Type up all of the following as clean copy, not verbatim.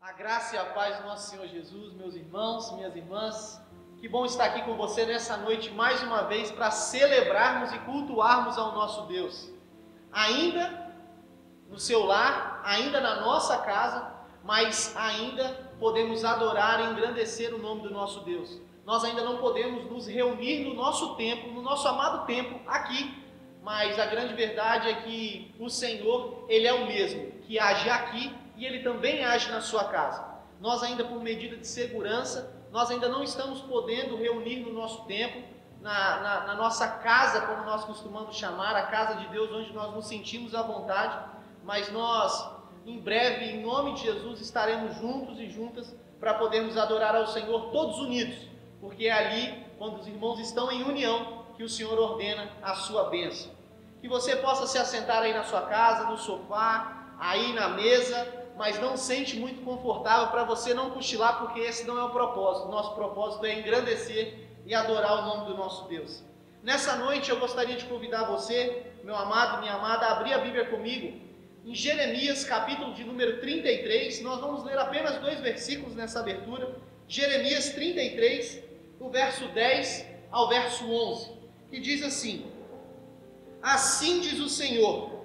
A graça e a paz do nosso Senhor Jesus, meus irmãos, minhas irmãs, que bom estar aqui com você nessa noite mais uma vez para celebrarmos e cultuarmos ao nosso Deus. Ainda no seu lar, ainda na nossa casa, mas ainda podemos adorar e engrandecer o nome do nosso Deus. Nós ainda não podemos nos reunir no nosso templo, no nosso amado templo aqui, mas a grande verdade é que o Senhor, Ele é o mesmo, que age aqui e Ele também age na sua casa. Nós ainda, por medida de segurança, nós ainda não estamos podendo reunir no nosso templo, na nossa casa, como nós costumamos chamar, a casa de Deus, onde nós nos sentimos à vontade, mas nós, em breve, em nome de Jesus, estaremos juntos e juntas para podermos adorar ao Senhor todos unidos, porque é ali, quando os irmãos estão em união, que o Senhor ordena a sua bênção. Que você possa se assentar aí na sua casa, no sofá, aí na mesa, mas não sente muito confortável para você não cochilar, porque esse não é o propósito. Nosso propósito é engrandecer e adorar o nome do nosso Deus. Nessa noite eu gostaria de convidar você, meu amado, minha amada, a abrir a Bíblia comigo em Jeremias, capítulo de número 33. Nós vamos ler apenas 2 versículos nessa abertura. Jeremias 33, do verso 10 ao verso 11, que diz assim: Assim diz o Senhor: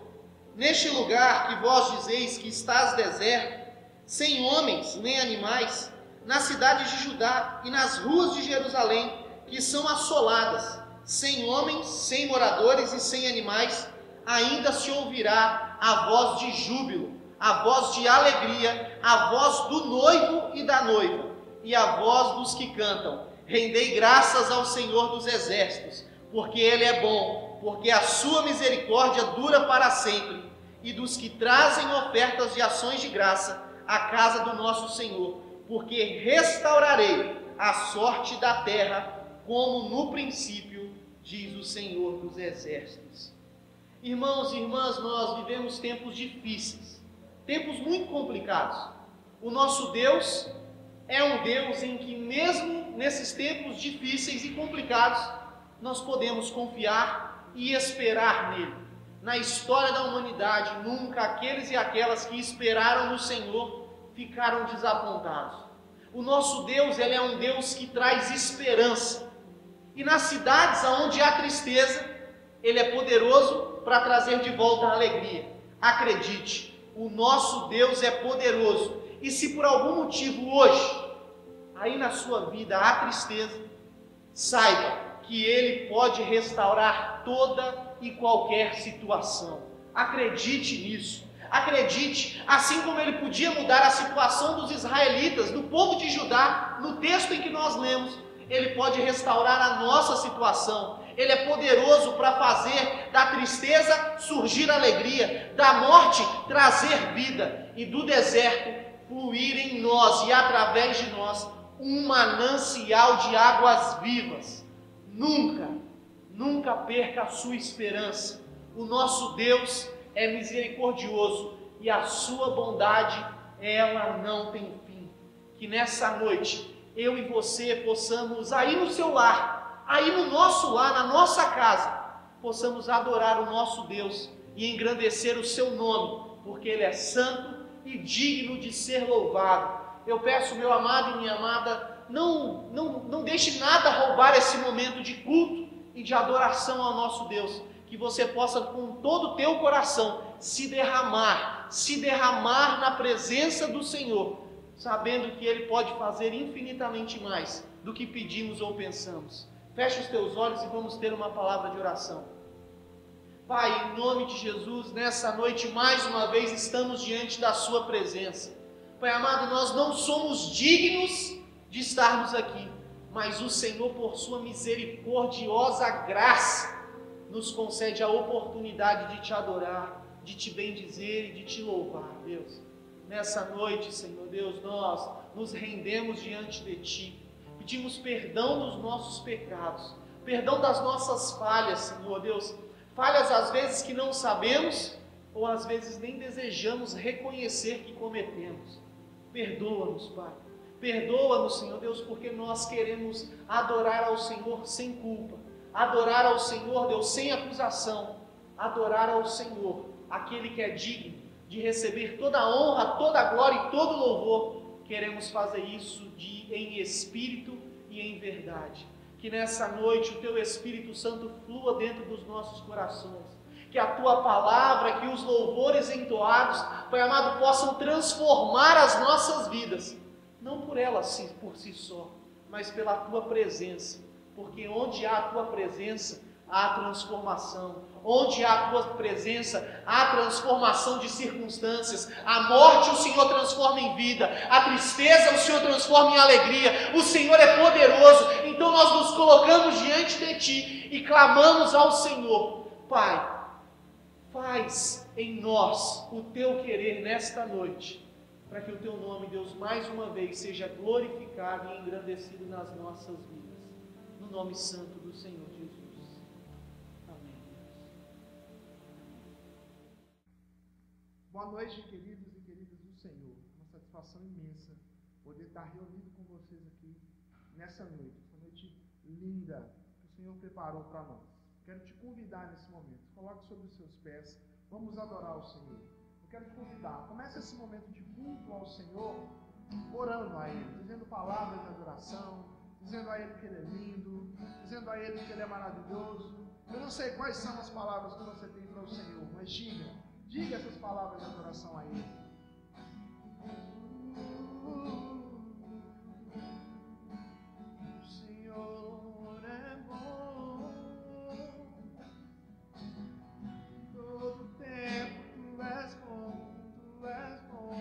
neste lugar que vós dizeis que estás deserto, sem homens nem animais, nas cidades de Judá e nas ruas de Jerusalém, que são assoladas, sem homens, sem moradores e sem animais, ainda se ouvirá a voz de júbilo, a voz de alegria, a voz do noivo e da noiva, e a voz dos que cantam: rendei graças ao Senhor dos exércitos, porque Ele é bom, porque a sua misericórdia dura para sempre, e dos que trazem ofertas de ações de graça à casa do nosso Senhor, porque restaurarei a sorte da terra, como no princípio, diz o Senhor dos exércitos. Irmãos e irmãs, nós vivemos tempos difíceis, tempos muito complicados. O nosso Deus é um Deus em que, mesmo nesses tempos difíceis e complicados, nós podemos confiar e esperar nele. Na história da humanidade, nunca aqueles e aquelas que esperaram no Senhor ficaram desapontados. O nosso Deus, Ele é um Deus que traz esperança. E nas cidades onde há tristeza, Ele é poderoso para trazer de volta a alegria. Acredite, o nosso Deus é poderoso. E se por algum motivo hoje, aí na sua vida há tristeza, saiba que Ele pode restaurar toda e qualquer situação. Acredite nisso. Acredite, assim como Ele podia mudar a situação dos israelitas, do povo de Judá, no texto em que nós lemos, Ele pode restaurar a nossa situação. Ele é poderoso para fazer da tristeza surgir alegria, da morte trazer vida e do deserto fluir em nós e através de nós um manancial de águas vivas. Nunca perca a sua esperança. O nosso Deus é misericordioso e a sua bondade, ela não tem fim. Que nessa noite, eu e você possamos, aí no seu lar, aí no nosso lar, na nossa casa, possamos adorar o nosso Deus e engrandecer o seu nome, porque Ele é santo e digno de ser louvado. Eu peço, meu amado e minha amada, não deixe nada roubar esse momento de culto e de adoração ao nosso Deus, que você possa com todo o teu coração se derramar na presença do Senhor, sabendo que Ele pode fazer infinitamente mais do que pedimos ou pensamos. Feche os teus olhos e vamos ter uma palavra de oração. Pai, em nome de Jesus, nessa noite mais uma vez estamos diante da sua presença. Pai amado, nós não somos dignos de estarmos aqui, mas o Senhor, por sua misericordiosa graça, nos concede a oportunidade de te adorar, de te bendizer e de te louvar, Deus. Nessa noite, Senhor Deus, nós nos rendemos diante de Ti, pedimos perdão dos nossos pecados, perdão das nossas falhas, Senhor Deus, falhas às vezes que não sabemos ou às vezes nem desejamos reconhecer que cometemos. Perdoa-nos, Pai. Perdoa-nos, Senhor Deus, porque nós queremos adorar ao Senhor sem culpa, adorar ao Senhor, Deus, sem acusação, adorar ao Senhor, aquele que é digno de receber toda a honra, toda a glória e todo o louvor, queremos fazer isso em espírito e em verdade. Que nessa noite o Teu Espírito Santo flua dentro dos nossos corações. Que a Tua palavra, que os louvores entoados, Pai amado, possam transformar as nossas vidas. Não por elas por si só, mas pela Tua presença. Porque onde há a Tua presença, há transformação. Onde há a Tua presença, há transformação de circunstâncias. A morte o Senhor transforma em vida. A tristeza o Senhor transforma em alegria. O Senhor é poderoso. Então nós nos colocamos diante de Ti e clamamos ao Senhor. Pai, faz em nós o Teu querer nesta noite, para que o Teu nome, Deus, mais uma vez seja glorificado e engrandecido nas nossas vidas. No nome santo do Senhor Jesus. Amém. Boa noite, queridos e queridas do Senhor. Uma satisfação imensa poder estar reunido com vocês aqui nessa noite. Essa noite linda que o Senhor preparou para nós. Quero te convidar nesse momento. Coloque sobre os seus pés. Vamos adorar o Senhor. Eu quero te convidar. Comece esse momento de culto ao Senhor, orando a Ele, dizendo palavras de adoração, dizendo a Ele que Ele é lindo, dizendo a Ele que Ele é maravilhoso. Eu não sei quais são as palavras que você tem para o Senhor, mas diga essas palavras de adoração a Ele. O Senhor é bom, todo tempo Tu és bom, Tu és bom.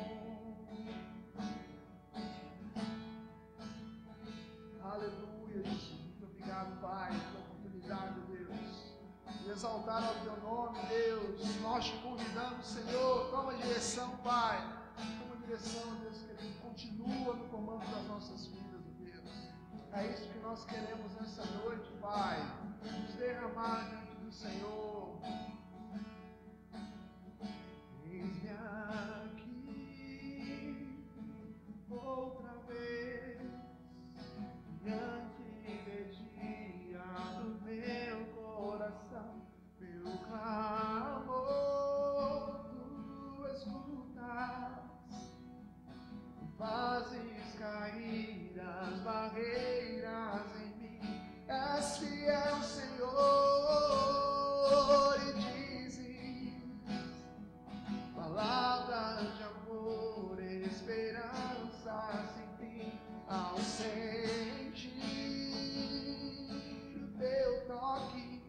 Aleluia, Jesus. Muito obrigado, Pai, pela oportunidade, Deus, de exaltar ao Teu nome, Deus. Nós te convidamos, Senhor, toma direção, Pai. Toma direção, Deus, que Ele continua no comando das nossas vidas, Deus. É isso que nós queremos nessa noite, Pai. Nos derramar diante do Senhor. Eis-me aqui outra vez, diante de do meu coração, meu clamor Tu escutas, fazes cair as barreiras em mim. És fiel, Senhor, e dizes palavras de amor, esperança sem fim. Ao sentir o Teu toque,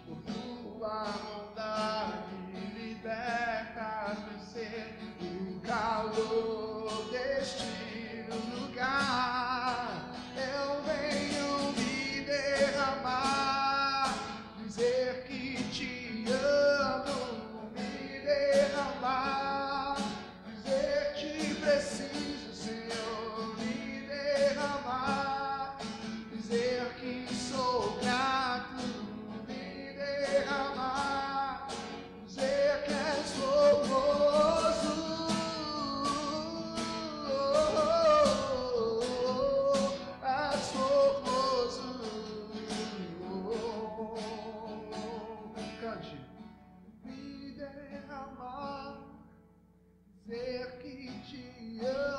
por Tua bondade libertas meu ser. O calor deste lugar, eu venho me derramar, dizer que Te amo, me derramar, dizer que preciso, Senhor, me derramar, dizer que sou grato, me derramar, dizer que és formoso, és formoso. Cante. Me derramar, dizer que Te amo.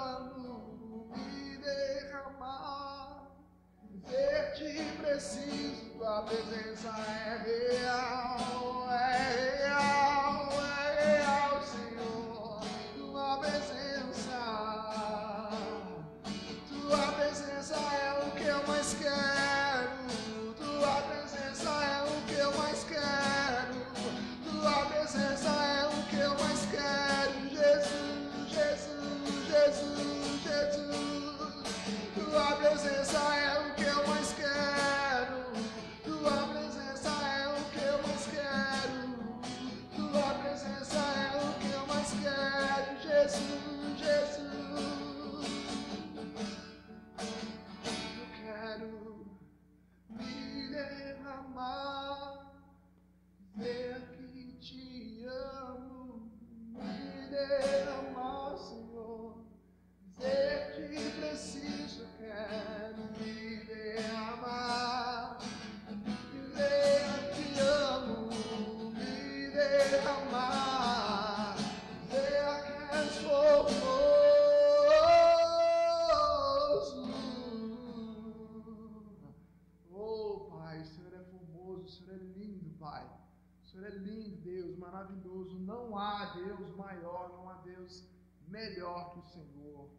melhor que o Senhor.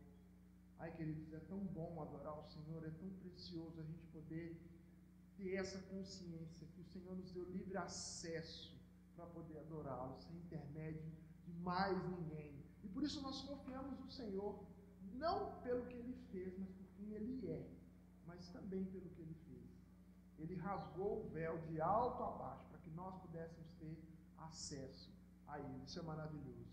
Ai, queridos, é tão bom adorar o Senhor, é tão precioso a gente poder ter essa consciência que o Senhor nos deu livre acesso para poder adorá-lo, sem intermédio de mais ninguém. E por isso nós confiamos no Senhor, não pelo que Ele fez, mas por quem Ele é, mas também pelo que Ele fez. Ele rasgou o véu de alto a baixo para que nós pudéssemos ter acesso a Ele. Isso é maravilhoso.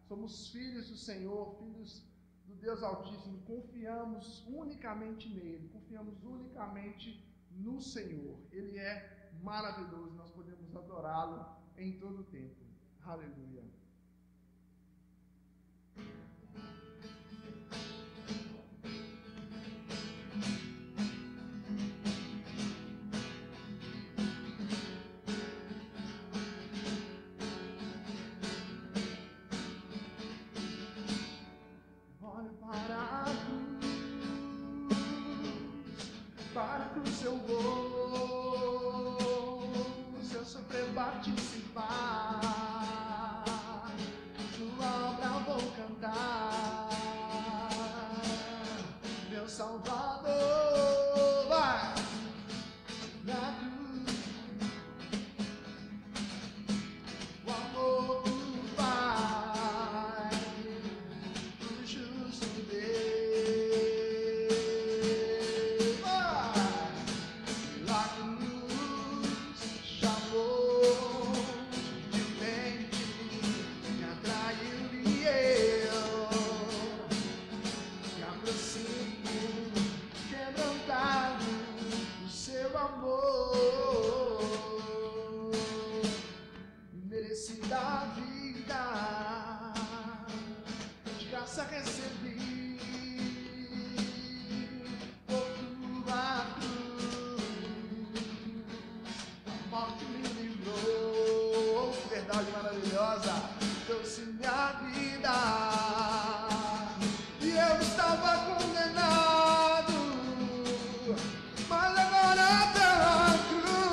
Somos filhos do Senhor, filhos do Deus Altíssimo, confiamos unicamente nele, confiamos unicamente no Senhor. Ele é maravilhoso, nós podemos adorá-lo em todo o tempo. Aleluia. Para que o seu gozo eu sofrer participar, tua obra vou cantar, meu Salvador vai na cruz, o amor do Pai, o justo Deus. Recebi por tua cruz, a morte me livrou, verdade maravilhosa, trouxe minha vida, e eu estava condenado, mas agora pela cruz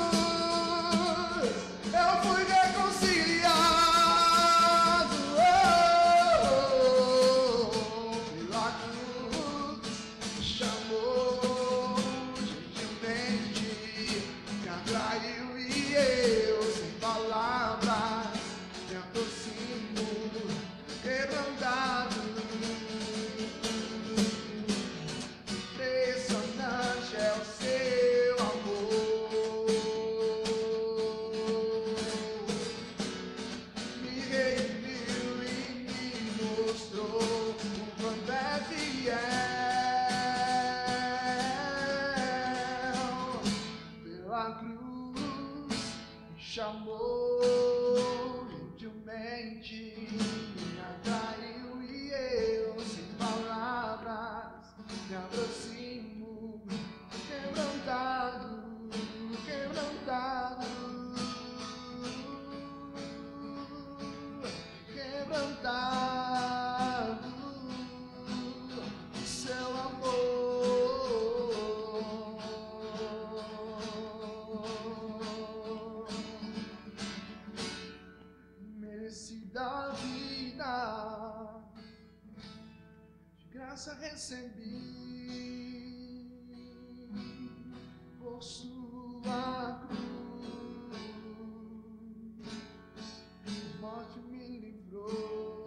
me aproximo, quebrantado, quebrantado, quebrantado, seu amor. Merecida a vida, de graça recebi, por sua cruz, morte me livrou,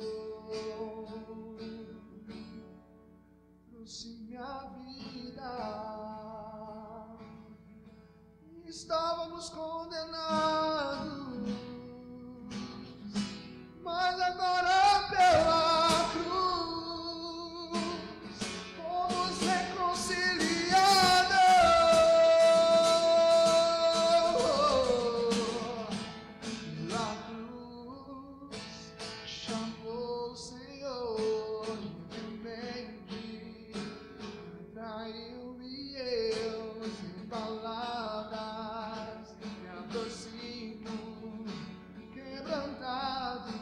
trouxe minha vida. Estávamos condenados, mas agora pela cruz fomos reconciliados. Pela cruz chamou o Senhor de mente, traiu e eu sem palavras me aproximo, quebrantado,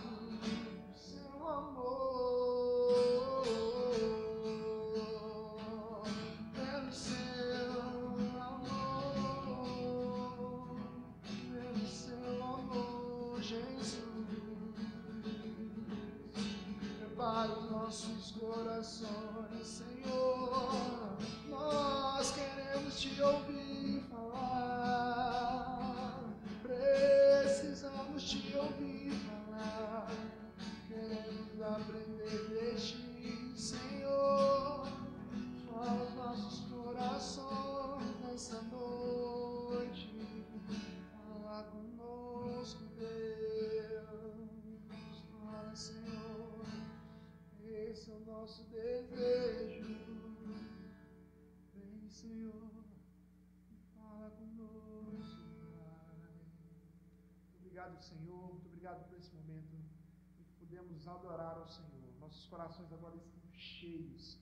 seu amor, pelo seu amor, Jesus. Prepara os nossos corações, Senhor, nós queremos te ouvir falar, precisamos te ouvir falar, queremos aprender de ti, Senhor. Fala os nossos corações nessa noite, fala conosco, Deus, fala, Senhor, esse é o nosso desejo. Vem, Senhor, e fala conosco, Pai. Muito obrigado, Senhor, muito obrigado por esse momento em que podemos adorar ao Senhor. Nossos corações agora estão cheios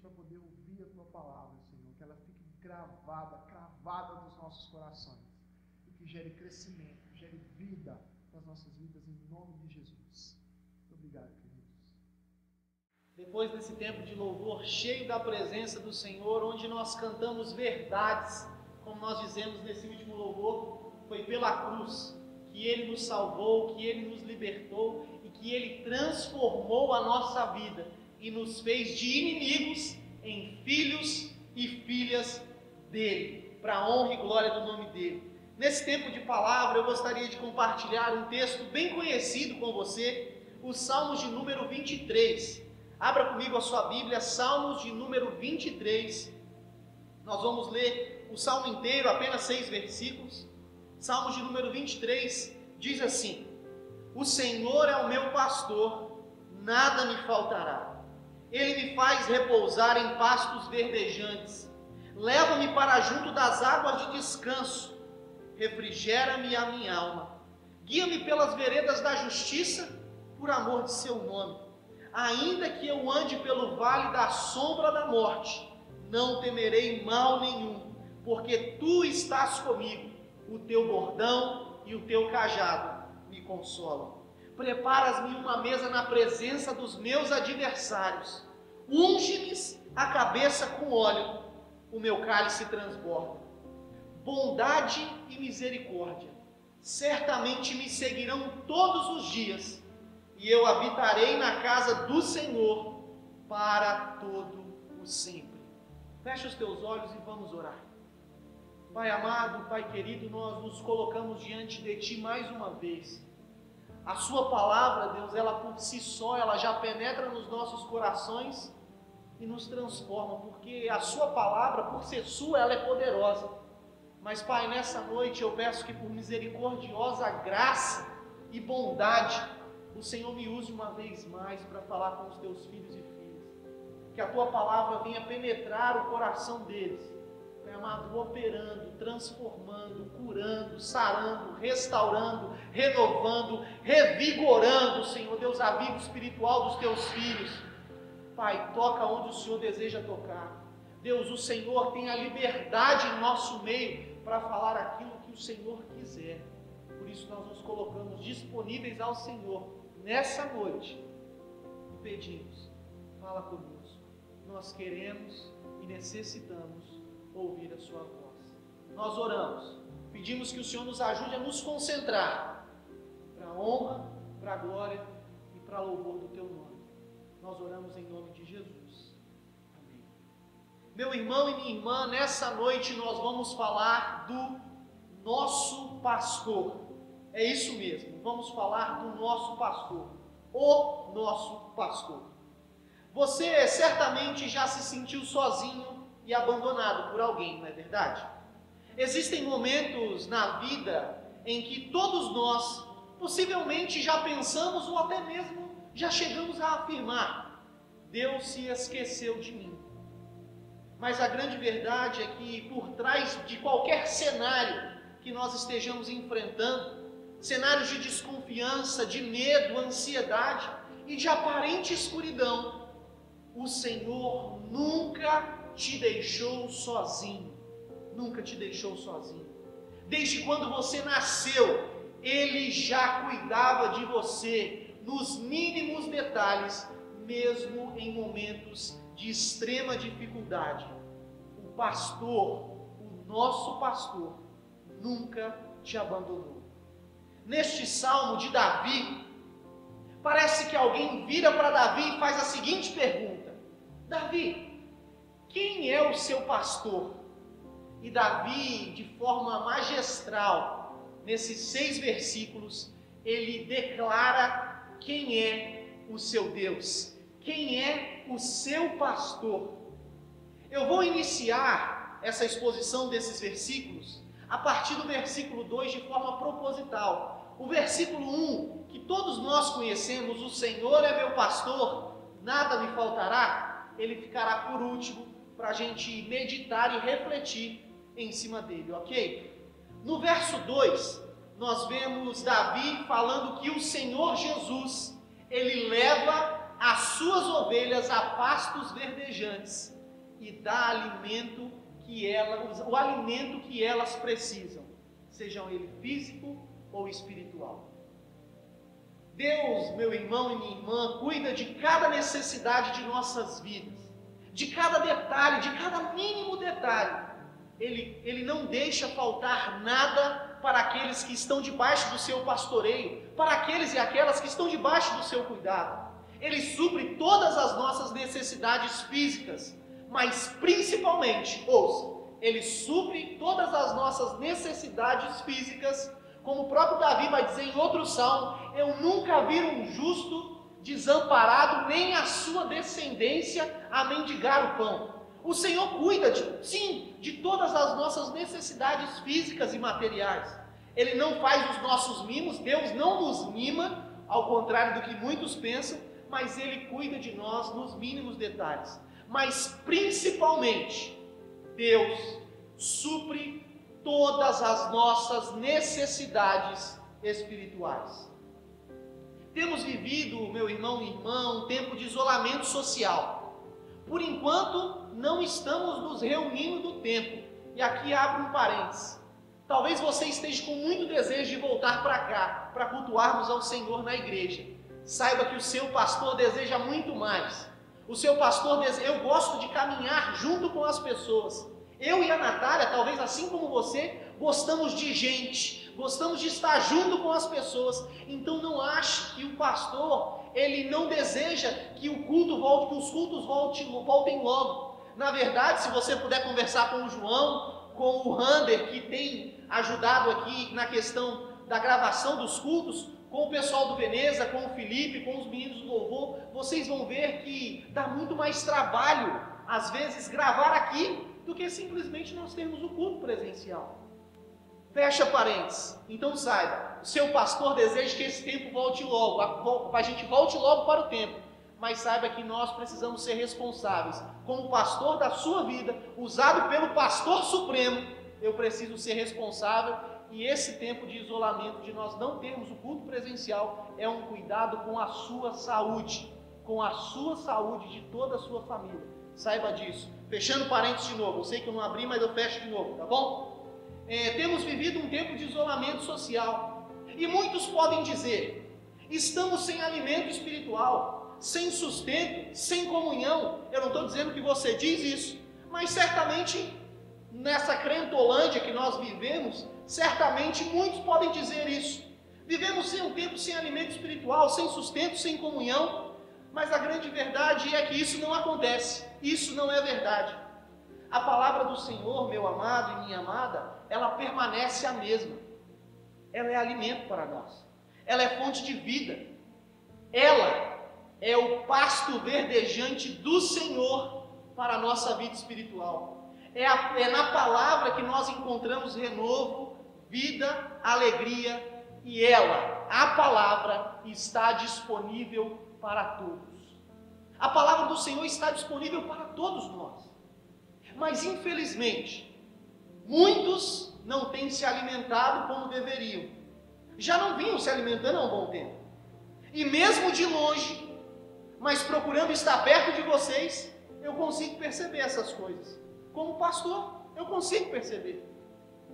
para poder ouvir a Tua palavra, Senhor, que ela fique gravada, cravada nos nossos corações e que gere crescimento, que gere vida nas nossas vidas, em nome de Jesus. Muito obrigado, queridos. Depois desse tempo de louvor, cheio da presença do Senhor, onde nós cantamos verdades, como nós dizemos nesse último louvor, foi pela cruz que Ele nos salvou, que Ele nos libertou e que Ele transformou a nossa vida e nos fez de inimigos em filhos e filhas dEle, para a honra e glória do nome dEle. Nesse tempo de palavra, eu gostaria de compartilhar um texto bem conhecido com você, os Salmos de número 23. Abra comigo a sua Bíblia, Salmos de número 23. Nós vamos ler o Salmo inteiro, apenas 6 versículos. Salmos de número 23 diz assim: O Senhor é o meu pastor, nada me faltará. Ele me faz repousar em pastos verdejantes. Leva-me para junto das águas de descanso. Refrigera-me a minha alma. Guia-me pelas veredas da justiça, por amor de seu nome. Ainda que eu ande pelo vale da sombra da morte, não temerei mal nenhum, porque Tu estás comigo. O Teu bordão e o Teu cajado me consolam. Preparas-me uma mesa na presença dos meus adversários. Unge-lhes a cabeça com óleo, o meu cálice transborda. Bondade e misericórdia certamente me seguirão todos os dias, e eu habitarei na casa do Senhor para todo o sempre. Fecha os teus olhos e vamos orar. Pai amado, Pai querido, nós nos colocamos diante de Ti mais uma vez. A Sua palavra, Deus, ela por si só, ela já penetra nos nossos corações e nos transforma, porque a Sua palavra, por ser Sua, ela é poderosa. Mas, Pai, nessa noite eu peço que por misericordiosa graça e bondade, o Senhor me use uma vez mais para falar com os Teus filhos e filhas. Que a Tua palavra venha penetrar o coração deles, Pai amado, operando, transformando, curando, sarando, restaurando, renovando, revigorando, Senhor Deus, a vida espiritual dos Teus filhos. Pai, toca onde o Senhor deseja tocar. Deus, o Senhor tem a liberdade em nosso meio para falar aquilo que o Senhor quiser. Por isso nós nos colocamos disponíveis ao Senhor nessa noite e pedimos, fala conosco. Nós queremos e necessitamos ouvir a sua voz. Nós oramos, pedimos que o Senhor nos ajude a nos concentrar para a honra, para a glória e para louvor do Teu nome. Nós oramos em nome de Jesus. Amém. Meu irmão e minha irmã, nessa noite nós vamos falar do nosso pastor. É isso mesmo, vamos falar do nosso pastor. O nosso pastor. Você certamente já se sentiu sozinho e abandonado por alguém, não é verdade? Existem momentos na vida em que todos nós possivelmente já pensamos ou até mesmo já chegamos a afirmar: Deus se esqueceu de mim. Mas a grande verdade é que por trás de qualquer cenário que nós estejamos enfrentando, cenários de desconfiança, de medo, ansiedade e de aparente escuridão, o Senhor nunca te deixou sozinho. Nunca te deixou sozinho. Desde quando você nasceu, Ele já cuidava de você nos mínimos detalhes, mesmo em momentos de extrema dificuldade. O pastor, o nosso pastor, nunca te abandonou. Neste salmo de Davi, parece que alguém vira para Davi e faz a seguinte pergunta: Davi, quem é o seu pastor? E Davi, de forma magistral, nesses 6 versículos, ele declara quem é o seu Deus, quem é o seu pastor. Eu vou iniciar essa exposição desses versículos a partir do versículo 2 de forma proposital. O versículo 1, que todos nós conhecemos, o Senhor é meu pastor, nada me faltará, ele ficará por último para a gente meditar e refletir em cima dele, ok? No verso 2, nós vemos Davi falando que o Senhor Jesus, ele leva as suas ovelhas a pastos verdejantes e dá alimento o alimento que elas precisam, sejam ele físico ou espiritual. Deus, meu irmão e minha irmã, cuida de cada necessidade de nossas vidas, de cada detalhe, de cada mínimo detalhe. Ele não deixa faltar nada para aqueles que estão debaixo do seu pastoreio, para aqueles e aquelas que estão debaixo do seu cuidado. Ele supre todas as nossas necessidades físicas, mas principalmente, ouça, Ele supre todas as nossas necessidades físicas, como o próprio Davi vai dizer em outro salmo: eu nunca vi um justo desamparado, nem a sua descendência a mendigar o pão. O Senhor cuida, de todas as nossas necessidades físicas e materiais. Ele não faz os nossos mimos, Deus não nos mima, ao contrário do que muitos pensam, mas Ele cuida de nós nos mínimos detalhes. Mas principalmente, Deus supre todas as nossas necessidades espirituais. Temos vivido, meu irmão e irmã, um tempo de isolamento social. Por enquanto, não estamos nos reunindo no templo. E aqui abro um parênteses. Talvez você esteja com muito desejo de voltar para cá, para cultuarmos ao Senhor na igreja. Saiba que o seu pastor deseja muito mais. O seu pastor deseja... Eu gosto de caminhar junto com as pessoas. Eu e a Natália, talvez assim como você, gostamos de gente, gostamos de estar junto com as pessoas. Então não ache que o pastor, ele não deseja que o culto volte, que os cultos voltem logo. Na verdade, se você puder conversar com o João, com o Rander, que tem ajudado aqui na questão da gravação dos cultos, com o pessoal do Veneza, com o Felipe, com os meninos do louvor, vocês vão ver que dá muito mais trabalho, às vezes, gravar aqui, do que simplesmente nós termos o culto presencial. Fecha parênteses. Então saiba, o seu pastor deseja que esse tempo volte logo, a gente volte logo para o tempo. Mas saiba que nós precisamos ser responsáveis. Como pastor da sua vida, usado pelo pastor supremo, eu preciso ser responsável. E esse tempo de isolamento, de nós não termos o culto presencial, é um cuidado com a sua saúde. com a sua saúde e de toda a sua família. Saiba disso. Fechando parênteses de novo. Eu sei que eu não abri, mas eu fecho de novo, tá bom? Temos vivido um tempo de isolamento social. E muitos podem dizer, estamos sem alimento espiritual, sem sustento, sem comunhão. Eu não estou dizendo que você diz isso, mas certamente nessa crentolândia que nós vivemos, certamente muitos podem dizer isso. Vivemos um tempo sem alimento espiritual, sem sustento, sem comunhão, mas a grande verdade é que isso não acontece. Isso não é verdade. A palavra do Senhor, meu amado e minha amada, ela permanece a mesma. Ela é alimento para nós. Ela é fonte de vida. Ela é o pasto verdejante do Senhor para a nossa vida espiritual. É na palavra que nós encontramos renovo, vida, alegria, e ela, a palavra, está disponível para todos. A palavra do Senhor está disponível para todos nós. Mas infelizmente, muitos não têm se alimentado como deveriam. Já não vinham se alimentando há um bom tempo. E mesmo de longe, mas procurando estar perto de vocês, eu consigo perceber essas coisas. Como pastor, eu consigo perceber.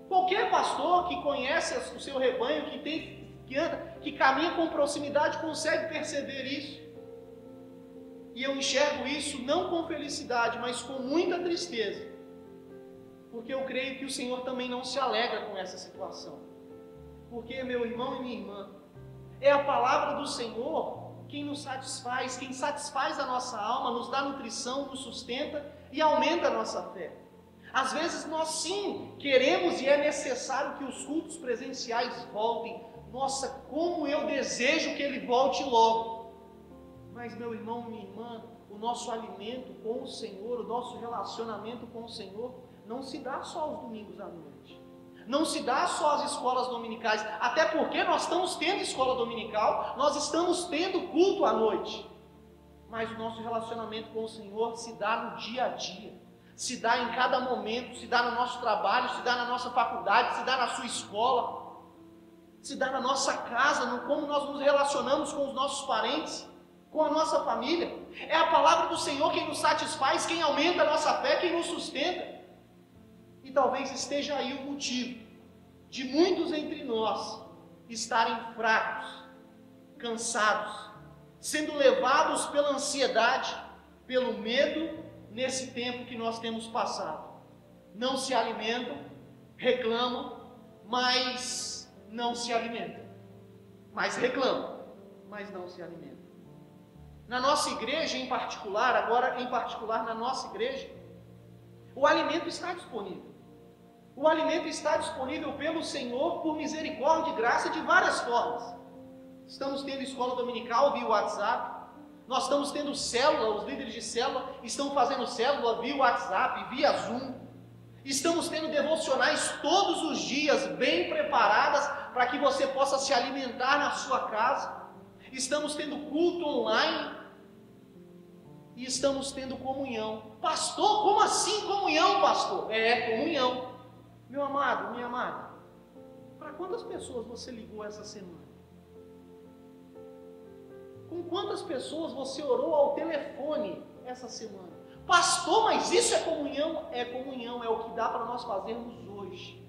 Qualquer pastor que conhece o seu rebanho, que caminha com proximidade, consegue perceber isso. E eu enxergo isso não com felicidade, mas com muita tristeza. Porque eu creio que o Senhor também não se alegra com essa situação. Porque, meu irmão e minha irmã, é a palavra do Senhor quem nos satisfaz, quem satisfaz a nossa alma, nos dá nutrição, nos sustenta e aumenta a nossa fé. Às vezes nós sim queremos e é necessário que os cultos presenciais voltem. Nossa, como eu desejo que ele volte logo. Mas, meu irmão, minha irmã, o nosso alimento com o Senhor, o nosso relacionamento com o Senhor, não se dá só aos domingos à noite. Não se dá só às escolas dominicais. Até porque nós estamos tendo escola dominical, nós estamos tendo culto à noite. Mas o nosso relacionamento com o Senhor se dá no dia a dia. Se dá em cada momento, se dá no nosso trabalho, se dá na nossa faculdade, se dá na sua escola, se dá na nossa casa, no como nós nos relacionamos com os nossos parentes, com a nossa família. É a palavra do Senhor quem nos satisfaz, quem aumenta a nossa fé, quem nos sustenta. E talvez esteja aí o motivo de muitos entre nós estarem fracos, cansados, sendo levados pela ansiedade, pelo medo, nesse tempo que nós temos passado. Não se alimentam, reclamam, mas não se alimentam. Mas reclamam, mas não se alimentam. Na nossa igreja em particular, agora em particular na nossa igreja, o alimento está disponível. O alimento está disponível pelo Senhor por misericórdia e graça de várias formas. Estamos tendo escola dominical via WhatsApp. Nós estamos tendo célula, os líderes de célula estão fazendo célula via WhatsApp, via Zoom. Estamos tendo devocionais todos os dias, bem preparadas, para que você possa se alimentar na sua casa. Estamos tendo culto online e estamos tendo comunhão. Pastor, como assim comunhão, pastor? É, comunhão. Meu amado, minha amada, para quantas pessoas você ligou essa semana? Com quantas pessoas você orou ao telefone essa semana? Pastor, mas isso é comunhão? É comunhão, é o que dá para nós fazermos hoje.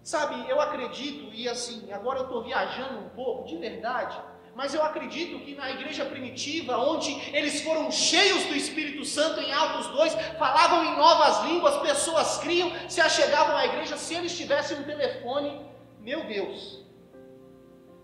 Sabe, eu acredito, e assim, agora eu estou viajando um pouco, de verdade, mas eu acredito que na igreja primitiva, onde eles foram cheios do Espírito Santo, em Atos 2, falavam em novas línguas, pessoas criam, se achegavam à igreja, se eles tivessem um telefone, meu Deus,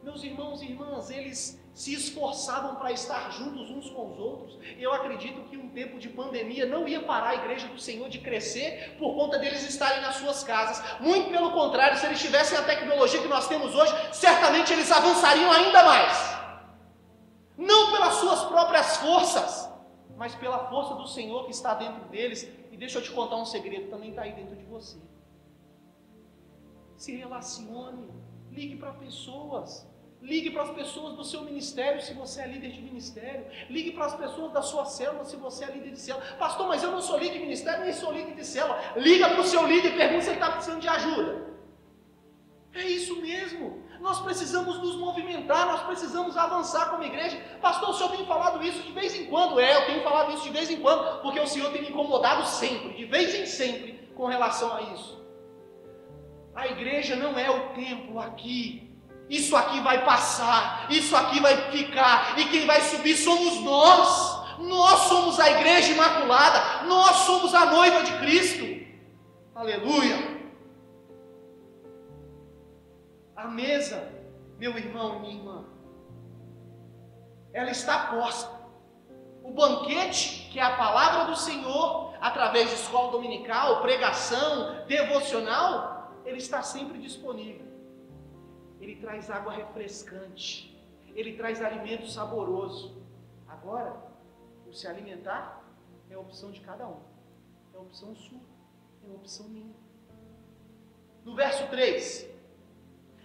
meus irmãos e irmãs, eles se esforçavam para estar juntos uns com os outros. Eu acredito que um tempo de pandemia não ia parar a igreja do Senhor de crescer por conta deles estarem nas suas casas. Muito pelo contrário, se eles tivessem a tecnologia que nós temos hoje, certamente eles avançariam ainda mais. Não pelas suas próprias forças, mas pela força do Senhor que está dentro deles. E deixa eu te contar um segredo, também está aí dentro de você. Se relacione, ligue para pessoas. Ligue para as pessoas do seu ministério, se você é líder de ministério. Ligue para as pessoas da sua célula, se você é líder de célula. Pastor, mas eu não sou líder de ministério, nem sou líder de célula. Liga para o seu líder e pergunta se ele está precisando de ajuda. É isso mesmo. Nós precisamos nos movimentar, nós precisamos avançar como igreja. Pastor, o senhor tem falado isso de vez em quando? Eu tenho falado isso de vez em quando, porque o senhor tem me incomodado sempre, de vez em sempre, com relação a isso. A igreja não é o templo aqui. Isso aqui vai passar, isso aqui vai ficar, e quem vai subir somos nós. Nós somos a igreja imaculada, nós somos a noiva de Cristo. Aleluia! A mesa, meu irmão e minha irmã, ela está posta. O banquete, que é a palavra do Senhor, através de escola dominical, pregação, devocional, ele está sempre disponível. Ele traz água refrescante, ele traz alimento saboroso. Agora, o se alimentar é a opção de cada um, é a opção sua, é a opção minha. No verso 3,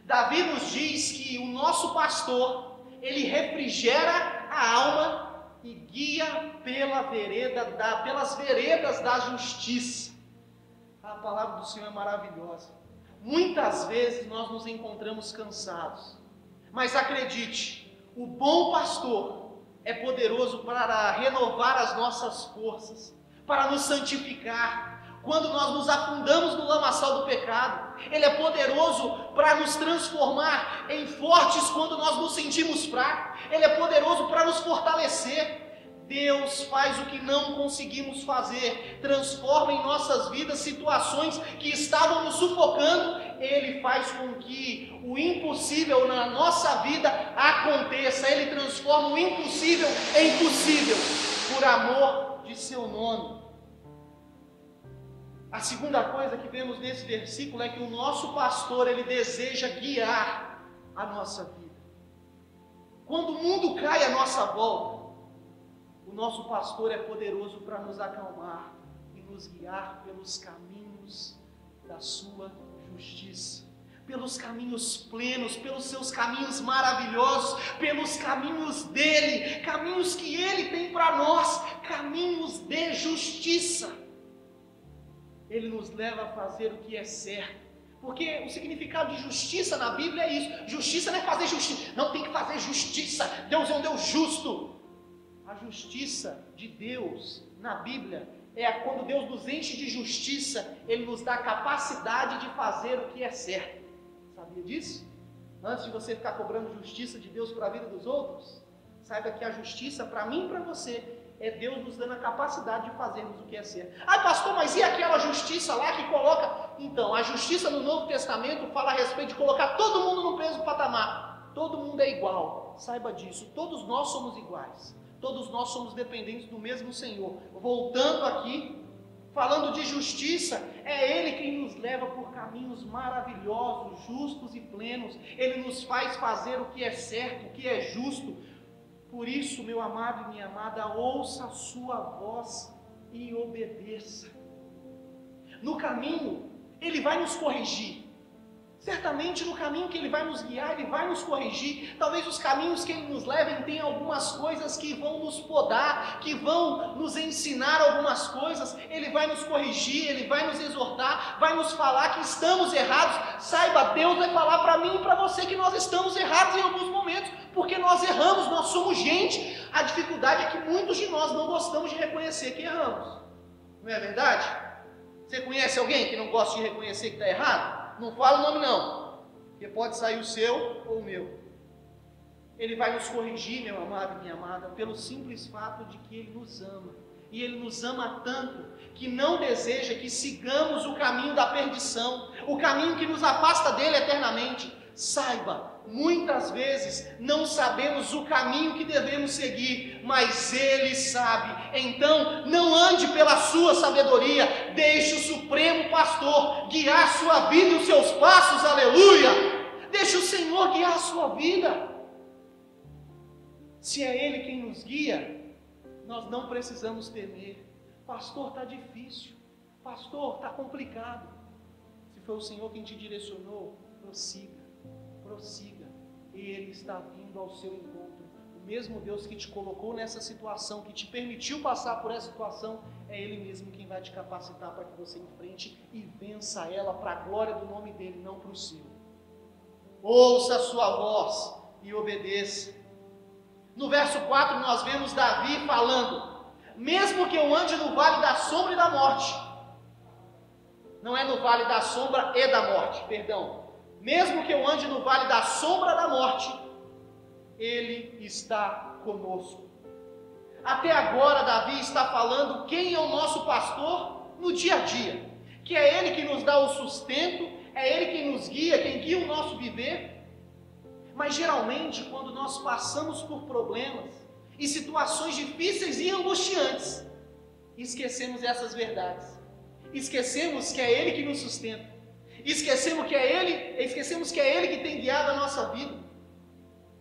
Davi nos diz que o nosso pastor, ele refrigera a alma e guia pelas veredas da justiça. A palavra do Senhor é maravilhosa. Muitas vezes nós nos encontramos cansados, mas acredite, o bom pastor é poderoso para renovar as nossas forças, para nos santificar. Quando nós nos afundamos no lamaçal do pecado, ele é poderoso para nos transformar em fortes quando nós nos sentimos fracos. Ele é poderoso para nos fortalecer. Deus faz o que não conseguimos fazer, transforma em nossas vidas situações que estavam nos sufocando. Ele faz com que o impossível na nossa vida aconteça. Ele transforma o impossível em possível, por amor de seu nome. A segunda coisa que vemos nesse versículo é que o nosso pastor, ele deseja guiar a nossa vida. Quando o mundo cai à nossa volta, o nosso pastor é poderoso para nos acalmar e nos guiar pelos caminhos da sua justiça, pelos caminhos plenos, pelos seus caminhos maravilhosos, pelos caminhos dele, caminhos que ele tem para nós, caminhos de justiça. Ele nos leva a fazer o que é certo, porque o significado de justiça na Bíblia é isso. Justiça não é fazer justiça, não tem que fazer justiça. Deus é um Deus justo. A justiça de Deus na Bíblia é quando Deus nos enche de justiça, Ele nos dá a capacidade de fazer o que é certo. Sabia disso? Antes de você ficar cobrando justiça de Deus para a vida dos outros, saiba que a justiça para mim e para você é Deus nos dando a capacidade de fazermos o que é certo. Ah, pastor, mas e aquela justiça lá que coloca... Então, a justiça no Novo Testamento fala a respeito de colocar todo mundo no mesmo patamar. Todo mundo é igual, saiba disso. Todos nós somos iguais. Todos nós somos dependentes do mesmo Senhor. Voltando aqui, falando de justiça, é Ele quem nos leva por caminhos maravilhosos, justos e plenos. Ele nos faz fazer o que é certo, o que é justo. Por isso, meu amado e minha amada, ouça a sua voz e obedeça. No caminho, Ele vai nos corrigir. Certamente no caminho que Ele vai nos guiar, Ele vai nos corrigir. Talvez os caminhos que Ele nos levem tenham algumas coisas que vão nos podar, que vão nos ensinar algumas coisas. Ele vai nos corrigir, Ele vai nos exortar, vai nos falar que estamos errados. Saiba, Deus vai falar para mim e para você que nós estamos errados em alguns momentos, porque nós erramos, nós somos gente. A dificuldade é que muitos de nós não gostamos de reconhecer que erramos. Não é verdade? Você conhece alguém que não gosta de reconhecer que está errado? Não fala o nome não, porque pode sair o seu ou o meu. Ele vai nos corrigir, meu amado e minha amada, pelo simples fato de que Ele nos ama. E Ele nos ama tanto que não deseja que sigamos o caminho da perdição, o caminho que nos afasta dEle eternamente. Saiba, muitas vezes não sabemos o caminho que devemos seguir, mas Ele sabe. Então não ande pela sua sabedoria, deixe o Supremo Pastor guiar a sua vida e os seus passos, aleluia. Deixe o Senhor guiar a sua vida. Se é Ele quem nos guia, nós não precisamos temer. Pastor, está difícil, pastor, está complicado. Se foi o Senhor quem te direcionou, prossiga. Ele está vindo ao seu encontro. O mesmo Deus que te colocou nessa situação, que te permitiu passar por essa situação, é Ele mesmo quem vai te capacitar para que você enfrente e vença ela para a glória do nome dEle, não para o seu. ouça a sua voz e obedeça. No verso 4 nós vemos Davi falando: mesmo que eu ande no vale da sombra e da morte, não é no vale da sombra e da morte, perdão, mesmo que eu ande no vale da sombra da morte, Ele está conosco. Até agora Davi está falando quem é o nosso pastor no dia a dia, que é Ele que nos dá o sustento, é Ele quem nos guia, quem guia o nosso viver. Mas geralmente quando nós passamos por problemas e situações difíceis e angustiantes, esquecemos essas verdades, esquecemos que é Ele que nos sustenta, esquecemos que é Ele que tem guiado a nossa vida,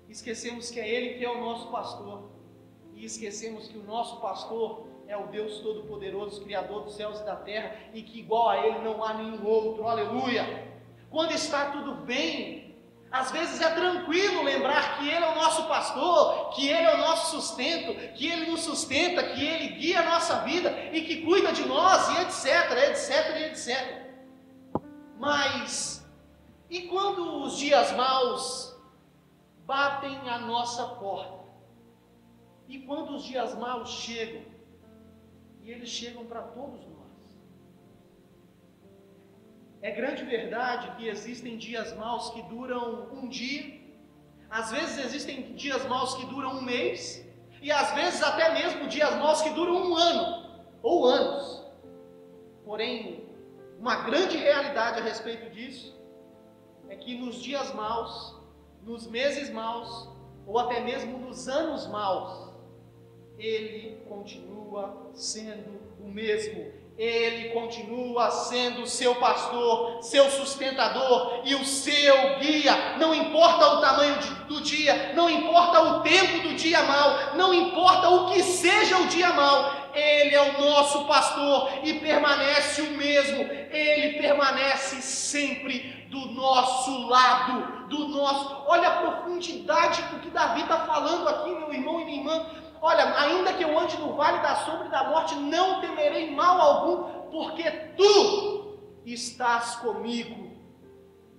esquecemos que é Ele que é o nosso pastor, e esquecemos que o nosso pastor é o Deus Todo-Poderoso, Criador dos céus e da terra, e que igual a Ele não há nenhum outro, aleluia. Quando está tudo bem, às vezes é tranquilo lembrar que Ele é o nosso pastor, que Ele é o nosso sustento, que Ele nos sustenta, que Ele guia a nossa vida e que cuida de nós, e etc, etc, etc. Mas, e quando os dias maus batem à nossa porta? E quando os dias maus chegam? E eles chegam para todos nós. É grande verdade que existem dias maus que duram um dia, às vezes existem dias maus que duram um mês, e às vezes até mesmo dias maus que duram um ano, ou anos. Porém, uma grande realidade a respeito disso, é que nos dias maus, nos meses maus, ou até mesmo nos anos maus, Ele continua sendo o mesmo. Ele continua sendo seu pastor, seu sustentador e o seu guia. Não importa o tamanho do dia, não importa o tempo do dia mau, não importa o que seja o dia mau, Ele é o nosso pastor e permanece o mesmo. Ele permanece sempre do nosso lado, Olha a profundidade do que Davi está falando aqui, meu irmão e minha irmã. Olha, ainda que eu ande no vale da sombra e da morte, não temerei mal algum, porque Tu estás comigo.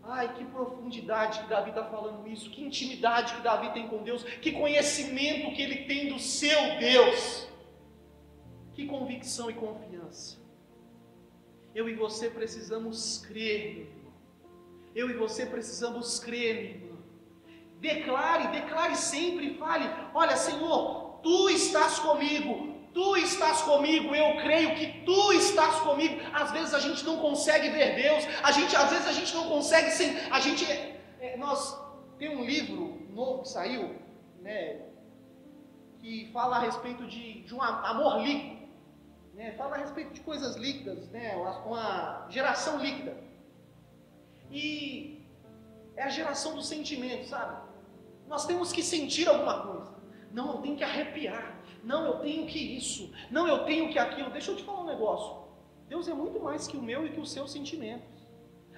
Ai, que profundidade que Davi está falando isso, que intimidade que Davi tem com Deus, que conhecimento que ele tem do seu Deus, que convicção e confiança. Eu e você precisamos crer, meu irmão. Eu e você precisamos crer, minha irmã. Declare sempre, fale: olha, Senhor, Tu estás comigo, eu creio que Tu estás comigo. Às vezes a gente não consegue ver Deus, às vezes a gente não consegue, nós tem um livro novo que saiu, né, que fala a respeito de um amor líquido, né, fala a respeito de coisas líquidas, né, uma geração líquida, e é a geração do sentimento, sabe? Nós temos que sentir alguma coisa. Não, eu tenho que arrepiar. Não, eu tenho que isso. Não, eu tenho que aquilo. Deixa eu te falar um negócio. Deus é muito mais que o meu e que os seus sentimentos.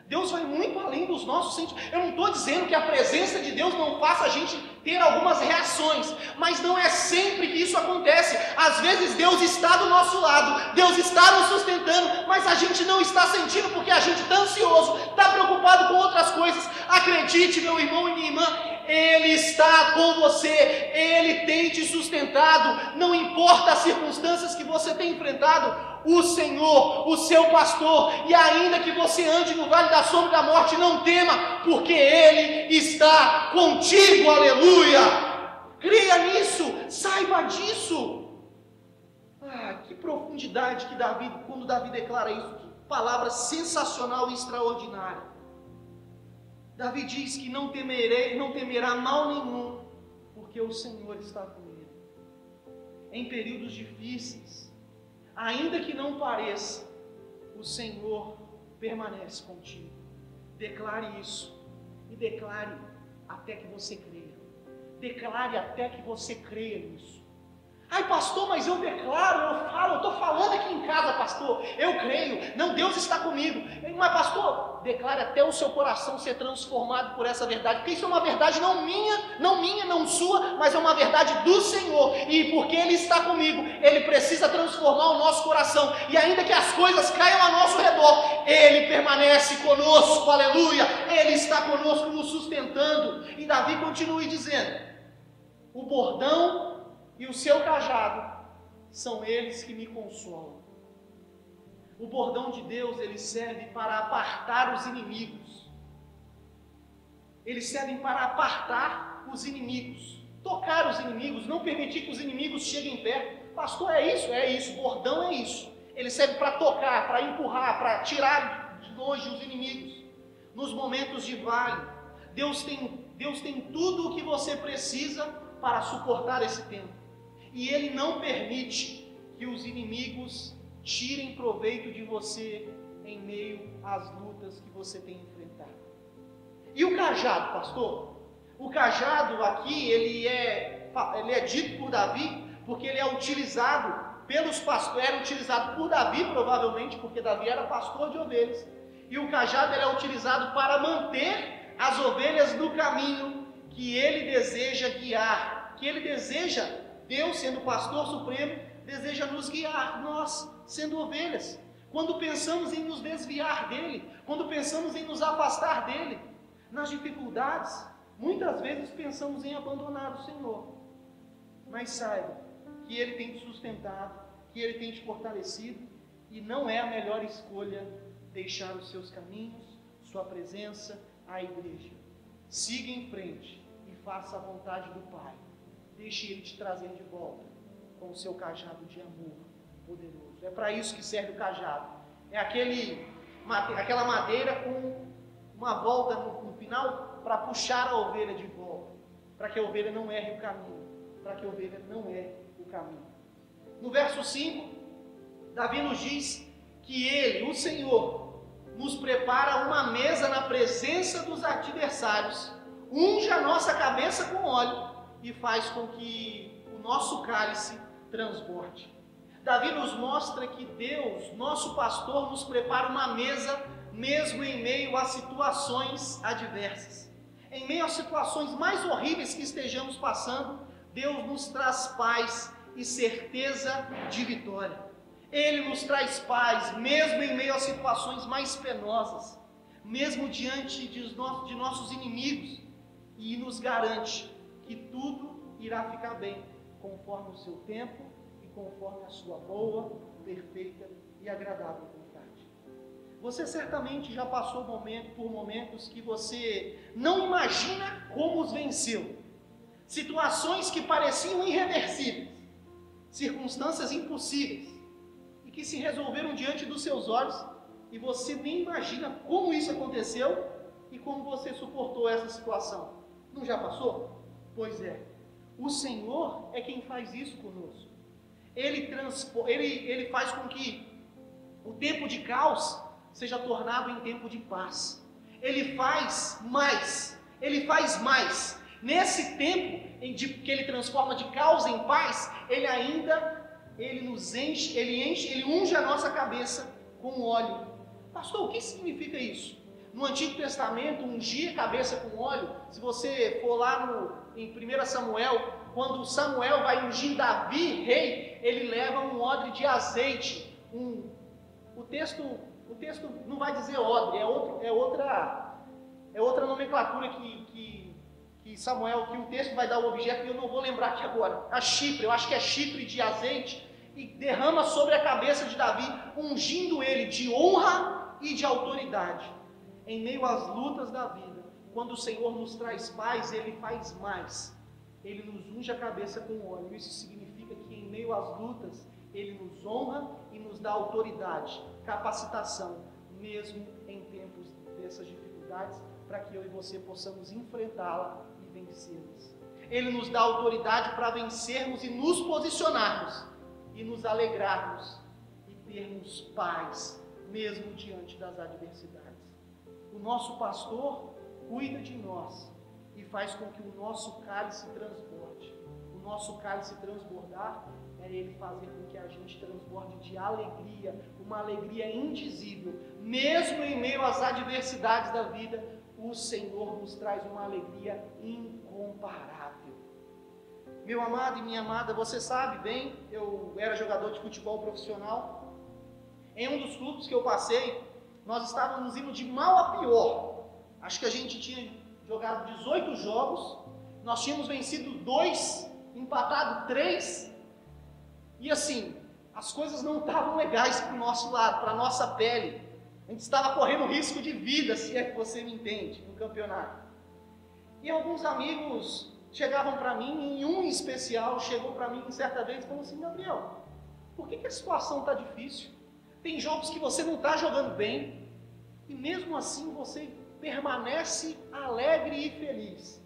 Deus vai muito além dos nossos sentimentos. Eu não estou dizendo que a presença de Deus não faça a gente ter algumas reações, mas não é sempre que isso acontece. Às vezes Deus está do nosso lado, Deus está nos sustentando, mas a gente não está sentindo porque a gente está ansioso, está preocupado com outras coisas. Acredite, meu irmão e minha irmã, Ele está com você, Ele tem te sustentado, não importa as circunstâncias que você tem enfrentado, o Senhor, o seu pastor, e ainda que você ande no vale da sombra da morte, não tema, porque Ele está contigo, aleluia! Creia nisso, saiba disso. Que profundidade que quando Davi declara isso, que palavra sensacional e extraordinária. Davi diz que não temerá mal nenhum, porque o Senhor está com ele. Em períodos difíceis, ainda que não pareça, o Senhor permanece contigo. Declare isso, e declare até que você creia. Declare até que você creia nisso. Ai, pastor, mas eu declaro, eu falo, eu estou falando aqui em casa, pastor, eu creio, não, Deus está comigo. Mas, pastor, declare até o seu coração ser transformado por essa verdade, porque isso é uma verdade não minha, não sua, mas é uma verdade do Senhor, e porque Ele está comigo, Ele precisa transformar o nosso coração, e ainda que as coisas caiam ao nosso redor, Ele permanece conosco, aleluia, Ele está conosco nos sustentando. E Davi continua dizendo: o bordão e o seu cajado são eles que me consolam. O bordão de Deus, ele serve para apartar os inimigos. Eles servem para apartar os inimigos, tocar os inimigos, não permitir que os inimigos cheguem perto. Pastor, é isso, bordão é isso. Ele serve para tocar, para empurrar, para tirar de longe os inimigos. Nos momentos de vale, Deus tem tudo o que você precisa para suportar esse tempo. E Ele não permite que os inimigos tirem proveito de você em meio às lutas que você tem enfrentado. E o cajado, pastor? O cajado aqui, ele é dito por Davi, porque ele é utilizado pelos pastores, era utilizado por Davi provavelmente, porque Davi era pastor de ovelhas. E o cajado ele é utilizado para manter as ovelhas no caminho que ele deseja guiar, que ele deseja. Deus, sendo o pastor supremo, deseja nos guiar, nós, sendo ovelhas. Quando pensamos em nos desviar dele, quando pensamos em nos afastar dele, nas dificuldades, muitas vezes pensamos em abandonar o Senhor. Mas saiba que Ele tem te sustentado, que Ele tem te fortalecido, e não é a melhor escolha deixar os seus caminhos, sua presença, a igreja. Siga em frente e faça a vontade do Pai. Deixe Ele te trazer de volta com o seu cajado de amor poderoso. É para isso que serve o cajado. É aquela madeira com uma volta no final para puxar a ovelha de volta, para que a ovelha não erre o caminho, para que a ovelha não erre o caminho. No verso 5, Davi nos diz que Ele, o Senhor, nos prepara uma mesa na presença dos adversários, unge a nossa cabeça com óleo e faz com que o nosso cálice transborde. Davi nos mostra que Deus, nosso pastor, nos prepara uma mesa mesmo em meio a situações adversas. Em meio às situações mais horríveis que estejamos passando, Deus nos traz paz e certeza de vitória. Ele nos traz paz mesmo em meio às situações mais penosas, mesmo diante de nossos inimigos, e nos garante que tudo irá ficar bem, conforme o seu tempo e conforme a sua boa, perfeita e agradável vontade. Você certamente já passou por momentos que você não imagina como os venceu. Situações que pareciam irreversíveis, circunstâncias impossíveis, e que se resolveram diante dos seus olhos, e você nem imagina como isso aconteceu e como você suportou essa situação. Não já passou? Pois é, o Senhor é quem faz isso conosco. Ele faz com que o tempo de caos seja tornado em tempo de paz. Ele faz mais. Nesse tempo que Ele transforma de caos em paz, Ele unge a nossa cabeça com óleo. Pastor, o que significa isso? No Antigo Testamento, ungir a cabeça com óleo, se você for lá em 1 Samuel, quando Samuel vai ungir Davi, rei, ele leva um odre de azeite. O texto não vai dizer odre, é outra nomenclatura que o texto vai dar o objeto, e eu não vou lembrar aqui agora. Eu acho que é chifre de azeite, e derrama sobre a cabeça de Davi, ungindo ele de honra e de autoridade. Em meio às lutas da vida, quando o Senhor nos traz paz, Ele faz mais. Ele nos unge a cabeça com óleo. Isso significa que em meio às lutas, Ele nos honra e nos dá autoridade, capacitação, mesmo em tempos dessas dificuldades, para que eu e você possamos enfrentá-la e vencê-las. Ele nos dá autoridade para vencermos e nos posicionarmos, e nos alegrarmos, e termos paz, mesmo diante das adversidades. O nosso pastor cuida de nós e faz com que o nosso cálice transborde. O nosso cálice transbordar é Ele fazer com que a gente transborde de alegria, uma alegria indizível. Mesmo em meio às adversidades da vida, o Senhor nos traz uma alegria incomparável. Meu amado e minha amada, você sabe bem, eu era jogador de futebol profissional. Em um dos clubes que eu passei, nós estávamos indo de mal a pior. Acho que a gente tinha jogado 18 jogos, nós tínhamos vencido 2, empatado 3, e assim, as coisas não estavam legais para o nosso lado, para a nossa pele. A gente estava correndo risco de vida, se é que você me entende, no campeonato. E alguns amigos chegavam para mim, e um em especial chegou para mim certa vez e falou assim: Gabriel, por que a situação está difícil? Tem jogos que você não está jogando bem, e mesmo assim você permanece alegre e feliz.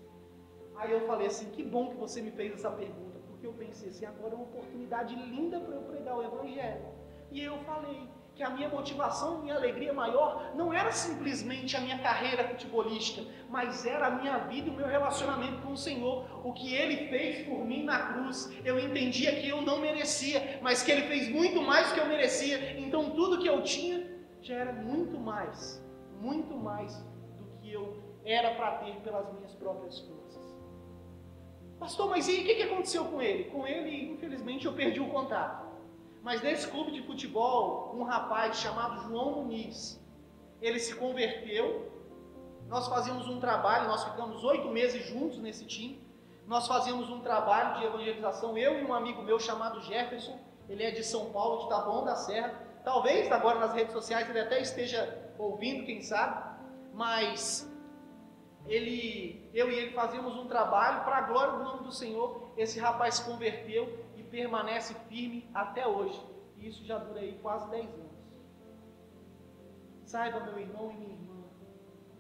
Aí eu falei assim: que bom que você me fez essa pergunta, porque eu pensei assim, agora é uma oportunidade linda para eu pregar o Evangelho. E eu falei que a minha motivação, minha alegria maior, não era simplesmente a minha carreira futebolística, mas era a minha vida e o meu relacionamento com o Senhor. O que Ele fez por mim na cruz, eu entendia que eu não merecia, mas que Ele fez muito mais do que eu merecia. Então tudo que eu tinha já era muito mais do que eu era para ter pelas minhas próprias forças. Pastor, mas e o que aconteceu com ele? Com ele, infelizmente, eu perdi o contato. Mas nesse clube de futebol, um rapaz chamado João Muniz, ele se converteu. Nós fazíamos um trabalho, nós ficamos 8 meses juntos nesse time. Nós fazíamos um trabalho de evangelização, eu e um amigo meu chamado Jefferson. Ele é de São Paulo, de Taboão da Serra. Talvez agora nas redes sociais ele até esteja ouvindo, quem sabe. Mas eu e ele fazíamos um trabalho para a glória do nome do Senhor. Esse rapaz se converteu e permanece firme até hoje. E isso já dura aí quase 10 anos. Saiba, meu irmão e minha irmã,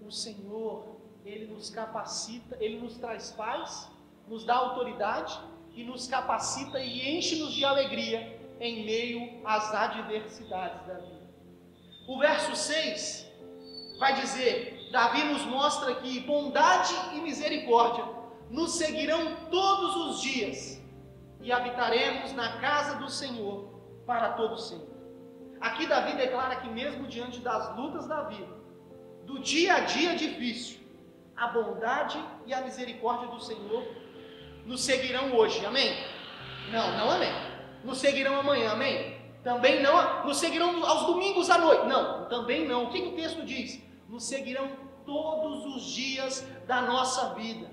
o Senhor, Ele nos capacita, Ele nos traz paz, nos dá autoridade e nos capacita e enche-nos de alegria em meio às adversidades da vida. O verso 6 vai dizer: Davi nos mostra que bondade e misericórdia nos seguirão todos os dias e habitaremos na casa do Senhor para todo sempre. Aqui Davi declara que mesmo diante das lutas da vida, do dia a dia difícil, a bondade e a misericórdia do Senhor nos seguirão hoje, amém? Não amém. Nos seguirão amanhã, amém? Também não. Nos seguirão aos domingos à noite, não, também não. O que o texto diz? Nos seguirão todos os dias da nossa vida.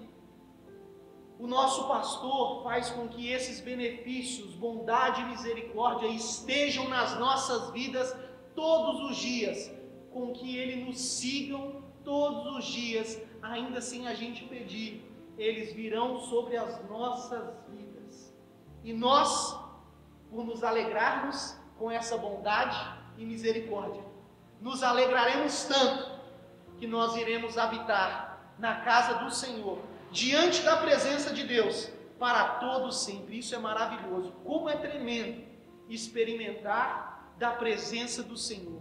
O nosso pastor faz com que esses benefícios, bondade e misericórdia estejam nas nossas vidas todos os dias, com que Ele nos sigam todos os dias, ainda sem a gente pedir. Eles virão sobre as nossas vidas. E nós, por nos alegrarmos com essa bondade e misericórdia, nos alegraremos tanto que nós iremos habitar na casa do Senhor, diante da presença de Deus, para todo sempre. Isso é maravilhoso. Como é tremendo experimentar da presença do Senhor,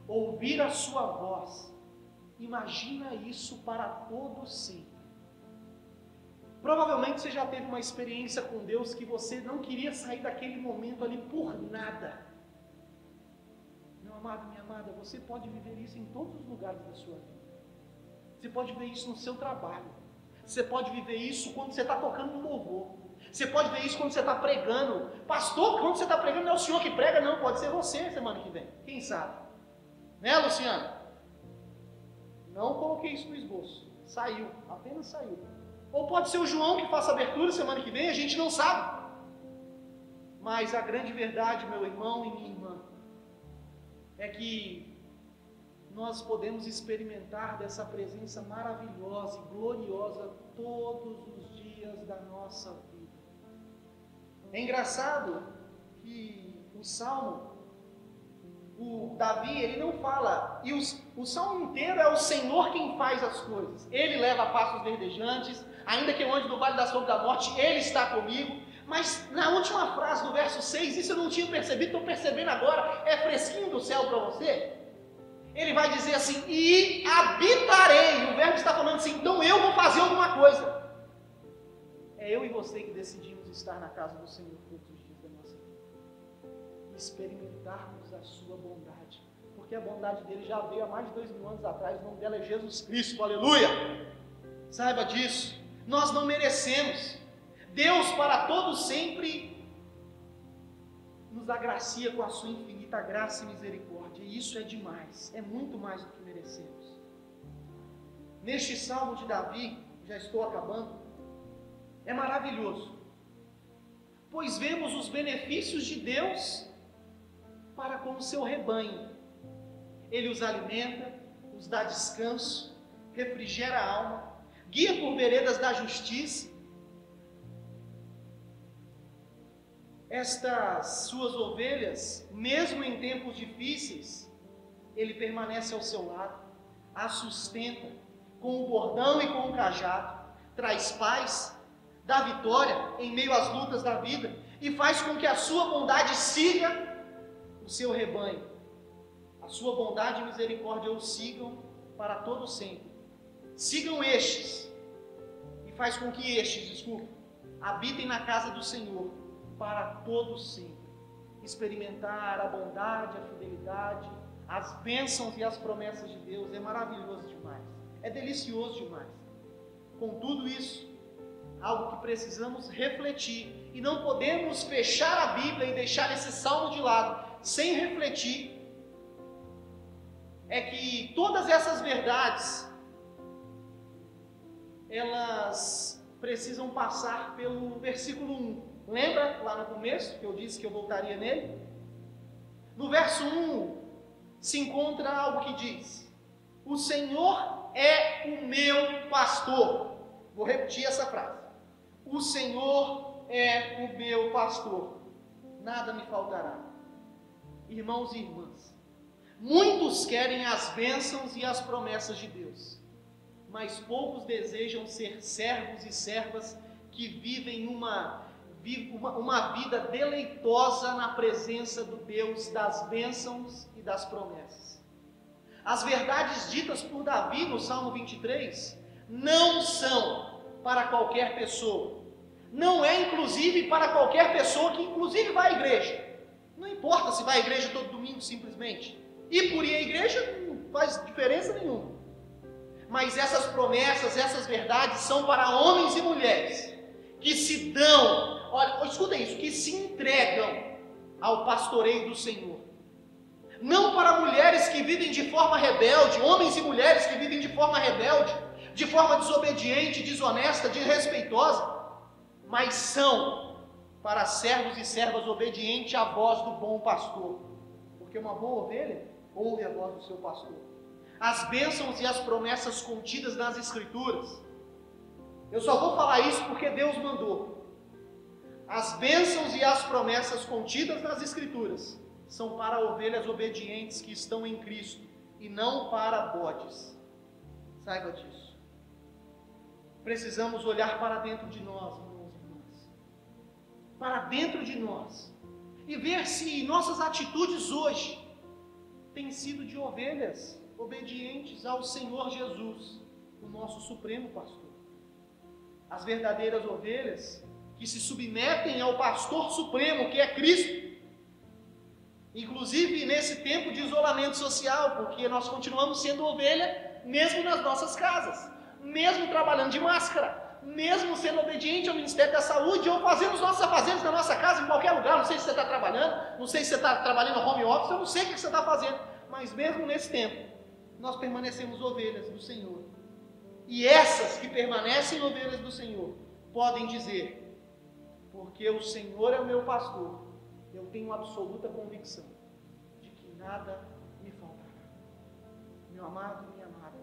ouvir a sua voz. Imagina isso para todo sempre. Provavelmente você já teve uma experiência com Deus que você não queria sair daquele momento ali por nada. Meu amado, minha amada, você pode viver isso em todos os lugares da sua vida. Você pode ver isso no seu trabalho. Você pode viver isso quando você está tocando um louvor. Você pode ver isso quando você está pregando. Pastor, quando você está pregando, não é o senhor que prega, não. Pode ser você semana que vem. Quem sabe? Né, Luciano? Não coloquei isso no esboço. Saiu. Apenas saiu. Ou pode ser o João que faça a abertura semana que vem. A gente não sabe. Mas a grande verdade, meu irmão e minha irmã, é que nós podemos experimentar dessa presença maravilhosa e gloriosa todos os dias da nossa vida. É engraçado que o Salmo, o Davi, ele não fala, e o Salmo inteiro é o Senhor quem faz as coisas. Ele leva a pastos verdejantes, ainda que eu ande no vale da sombra da morte, Ele está comigo. Mas na última frase do verso 6, isso eu não tinha percebido, estou percebendo agora, é fresquinho do céu para você. Ele vai dizer assim: e habitarei. O verbo está falando assim, então eu vou fazer alguma coisa. É eu e você que decidimos estar na casa do Senhor todos os dias da nossa vida. e experimentarmos a sua bondade. Porque a bondade dele já veio há mais de 2000 anos atrás, o nome dela é Jesus Cristo, aleluia! Saiba disso, nós não merecemos. Deus para todos sempre nos agracia com a sua infinita graça e misericórdia, e isso é demais, é muito mais do que merecemos. Neste salmo de Davi, já estou acabando, é maravilhoso, pois vemos os benefícios de Deus para com o seu rebanho. Ele os alimenta, os dá descanso, refrigera a alma, guia por veredas da justiça. Estas suas ovelhas, mesmo em tempos difíceis, ele permanece ao seu lado, as sustenta com o bordão e com o cajado, traz paz, dá vitória em meio às lutas da vida e faz com que a sua bondade siga o seu rebanho. A sua bondade e misericórdia o sigam para todo sempre. Sigam estes e faz com que estes, habitem na casa do Senhor para todo sempre. Experimentar a bondade, a fidelidade, as bênçãos e as promessas de Deus é maravilhoso demais. É delicioso demais. Com tudo isso, algo que precisamos refletir e não podemos fechar a Bíblia e deixar esse salmo de lado sem refletir, é que todas essas verdades elas precisam passar pelo versículo 1. Lembra lá no começo que eu disse que eu voltaria nele? No verso 1 se encontra algo que diz: o Senhor é o meu pastor. Vou repetir essa frase. O Senhor é o meu pastor, nada me faltará. Irmãos e irmãs, muitos querem as bênçãos e as promessas de Deus, mas poucos desejam ser servos e servas que vivem uma vida deleitosa na presença do Deus das bênçãos e das promessas. As verdades ditas por Davi no Salmo 23 não são para qualquer pessoa. Não é inclusive para qualquer pessoa que inclusive vai à igreja. Não importa se vai à igreja todo domingo simplesmente. Ir por ir à igreja não faz diferença nenhuma. Mas essas promessas, essas verdades são para homens e mulheres que se dão, olha, escuta isso, que se entregam ao pastoreio do Senhor. Não para mulheres que vivem de forma rebelde, homens e mulheres que vivem de forma rebelde, de forma desobediente, desonesta, desrespeitosa, mas são para servos e servas obedientes à voz do bom pastor. Porque uma boa ovelha ouve a voz do seu pastor. As bênçãos e as promessas contidas nas Escrituras, eu só vou falar isso porque Deus mandou. As bênçãos e as promessas contidas nas Escrituras são para ovelhas obedientes que estão em Cristo e não para bodes. Saiba disso. Precisamos olhar para dentro de nós, irmãos e irmãs. Para dentro de nós. E ver se nossas atitudes hoje têm sido de ovelhas obedientes ao Senhor Jesus, o nosso supremo pastor. As verdadeiras ovelhas que se submetem ao pastor supremo, que é Cristo. Inclusive nesse tempo de isolamento social, porque nós continuamos sendo ovelha mesmo nas nossas casas, mesmo trabalhando de máscara, mesmo sendo obediente ao Ministério da Saúde ou fazendo os nossos afazeres na nossa casa, em qualquer lugar. Não sei se você está trabalhando, não sei se você está trabalhando no home office, eu não sei o que você está fazendo, mas mesmo nesse tempo, nós permanecemos ovelhas do Senhor. E essas que permanecem ovelhas do Senhor podem dizer: porque o Senhor é o meu pastor, eu tenho absoluta convicção de que nada me faltará. Meu amado e minha amada,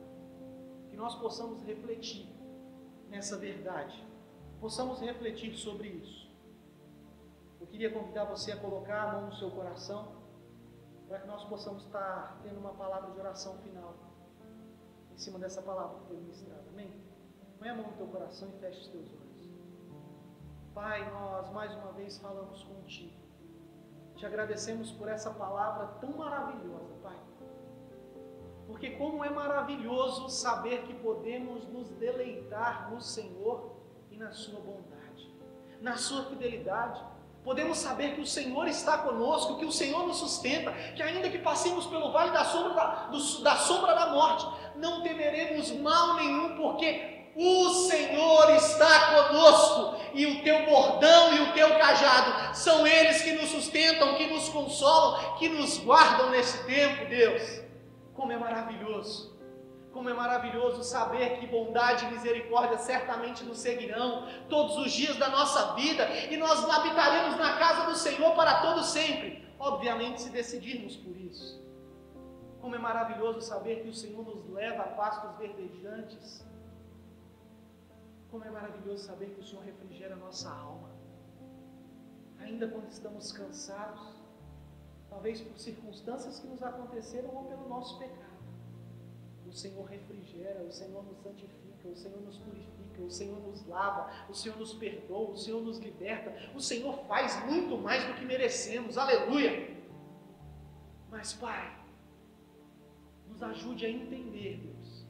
que nós possamos refletir nessa verdade, possamos refletir sobre isso. Eu queria convidar você a colocar a mão no seu coração, para que nós possamos estar tendo uma palavra de oração final em cima dessa palavra que foi ministrada. Amém? Põe a mão no teu coração e feche os teus olhos. Pai, nós mais uma vez falamos contigo. Te agradecemos por essa palavra tão maravilhosa, Pai. Porque como é maravilhoso saber que podemos nos deleitar no Senhor e na sua bondade, na sua fidelidade, Podemos saber que o Senhor está conosco, que o Senhor nos sustenta, que ainda que passemos pelo vale da sombra da morte, não temeremos mal nenhum, porque o Senhor está conosco, e o teu bordão e o teu cajado são eles que nos sustentam, que nos consolam, que nos guardam nesse tempo, Deus. Como é maravilhoso! Como é maravilhoso saber que bondade e misericórdia certamente nos seguirão todos os dias da nossa vida, e nós habitaremos na casa do Senhor para todo sempre, obviamente se decidirmos por isso. Como é maravilhoso saber que o Senhor nos leva a pastos verdejantes. Como é maravilhoso saber que o Senhor refrigera a nossa alma, ainda quando estamos cansados, talvez por circunstâncias que nos aconteceram ou pelo nosso pecado. O Senhor refrigera, o Senhor nos santifica, o Senhor nos purifica, o Senhor nos lava, o Senhor nos perdoa, o Senhor nos liberta. O Senhor faz muito mais do que merecemos, aleluia! Mas, Pai, nos ajude a entender, Deus,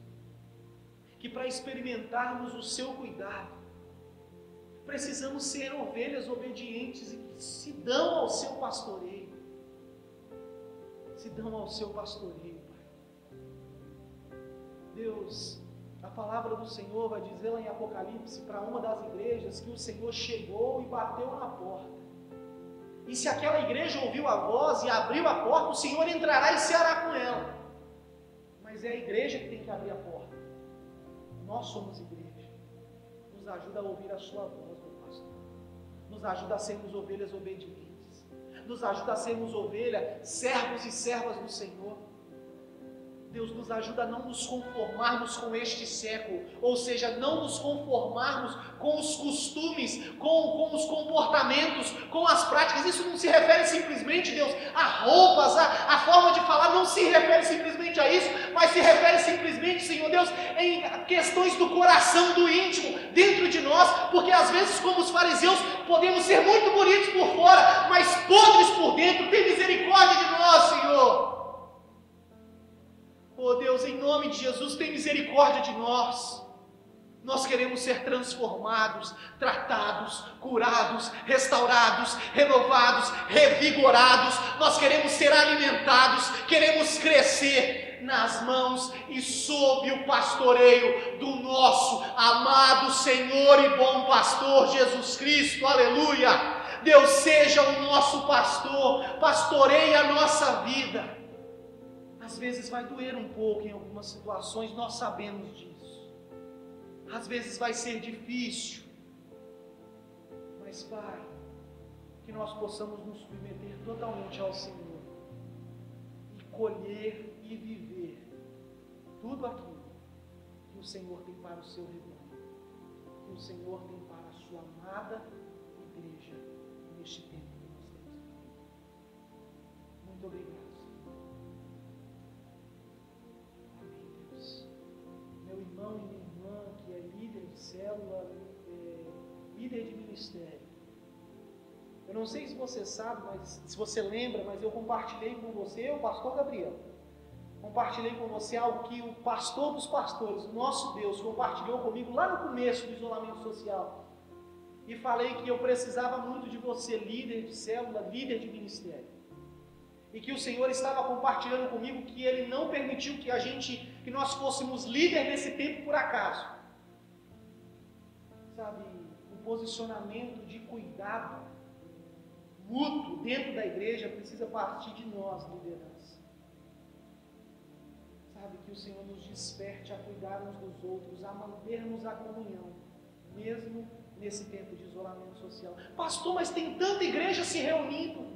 que para experimentarmos o Seu cuidado, precisamos ser ovelhas obedientes e que se dão ao Seu pastoreio. Se dão ao Seu pastoreio. Deus, a palavra do Senhor vai dizer lá em Apocalipse para uma das igrejas que o Senhor chegou e bateu na porta. E se aquela igreja ouviu a voz e abriu a porta, o Senhor entrará e ceará com ela. Mas é a igreja que tem que abrir a porta. Nós somos igreja. Nos ajuda a ouvir a sua voz, meu pastor. Nos ajuda a sermos ovelhas obedientes. Nos ajuda a sermos ovelhas, servos e servas do Senhor. Deus, nos ajuda a não nos conformarmos com este século, ou seja, não nos conformarmos com os costumes, com os comportamentos, com as práticas. Isso não se refere simplesmente, Deus, a roupas, a forma de falar, não se refere simplesmente a isso, mas se refere simplesmente, Senhor Deus, em questões do coração, do íntimo, dentro de nós, porque às vezes, como os fariseus, podemos ser muito bonitos por fora, mas podres por dentro. Tem misericórdia de nós, Senhor. Oh Deus, em nome de Jesus, tem misericórdia de nós. Nós queremos ser transformados, tratados, curados, restaurados, renovados, revigorados. Nós queremos ser alimentados, queremos crescer nas mãos e sob o pastoreio do nosso amado Senhor e bom pastor Jesus Cristo. Aleluia! Deus seja o nosso pastor, pastoreie a nossa vida. Às vezes vai doer um pouco em algumas situações, nós sabemos disso. Às vezes vai ser difícil. Mas, Pai, que nós possamos nos submeter totalmente ao Senhor e colher e viver tudo aquilo que o Senhor tem para o seu rebanho, que o Senhor tem para a sua amada igreja neste tempo que nós temos vivido. Muito obrigado. Meu irmão e minha irmã, que é líder de célula, líder de ministério. Eu não sei se você sabe, mas se você lembra, mas eu compartilhei com você, o pastor Gabriel, compartilhei com você algo que o pastor dos pastores, o nosso Deus, compartilhou comigo lá no começo do isolamento social. E falei que eu precisava muito de você, líder de célula, líder de ministério. E que o Senhor estava compartilhando comigo que Ele não permitiu que nós fôssemos líder nesse tempo por acaso. Sabe, o posicionamento de cuidado mútuo dentro da igreja precisa partir de nós, liderança. Sabe, que o Senhor nos desperte a cuidar uns dos outros, a mantermos a comunhão, mesmo nesse tempo de isolamento social. Pastor, mas tem tanta igreja se reunindo.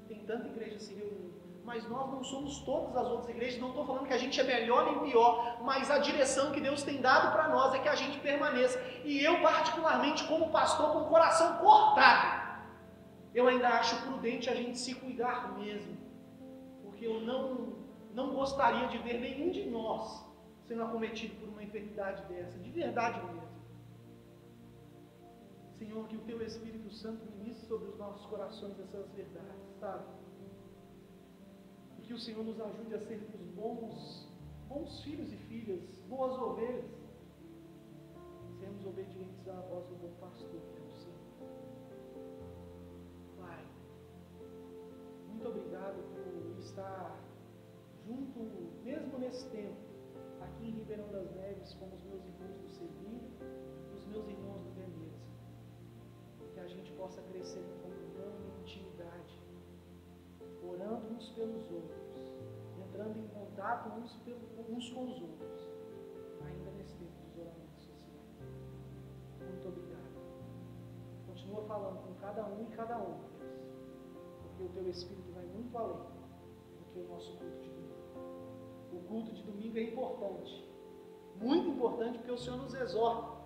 Tem tanta igreja se reunindo, mas nós não somos todas as outras igrejas. Não estou falando que a gente é melhor nem pior, mas a direção que Deus tem dado para nós é que a gente permaneça. E eu particularmente, como pastor com o coração cortado, eu ainda acho prudente a gente se cuidar mesmo, porque eu não gostaria de ver nenhum de nós sendo acometido por uma enfermidade dessa, de verdade mesmo. Senhor, que o Teu Espírito Santo ministre sobre os nossos corações essas verdades, sabe? E que o Senhor nos ajude a sermos bons filhos e filhas, boas ovelhas, sermos obedientes à voz do bom pastor, que é o Senhor. obrigado por estar junto, mesmo nesse tempo, aqui em Ribeirão das Neves, com os meus irmãos do Sevilha e os meus irmãos do Veneza. Que a gente possa crescer em comunhão e intimidade, orando uns pelos outros, entrando em contato uns com os outros, ainda nesse tempo de isolamento social. Muito obrigado. Continua falando com cada um e cada uma, Deus, porque o Teu Espírito vai muito além do que o nosso culto de domingo. O culto de domingo é importante, muito importante, porque o Senhor nos exorta,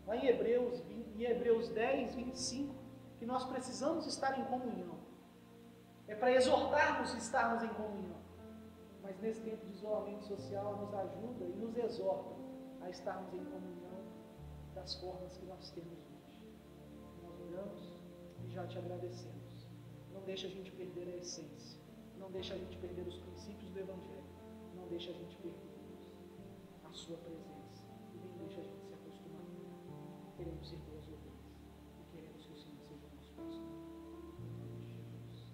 lá em Hebreus 10, 25, que nós precisamos estar em comunhão. É para exortarmos estarmos em comunhão. Mas nesse tempo de isolamento social, nos ajuda e nos exorta a estarmos em comunhão das formas que nós temos hoje. Nós oramos e já te agradecemos. Não deixa a gente perder a essência. Não deixa a gente perder os princípios do Evangelho. Não deixa a gente perder, Deus, a sua presença. E nem deixa a gente se acostumar. Queremos ser boas ovelhas. E queremos que o Senhor seja o nosso pastor. Em nome de Jesus.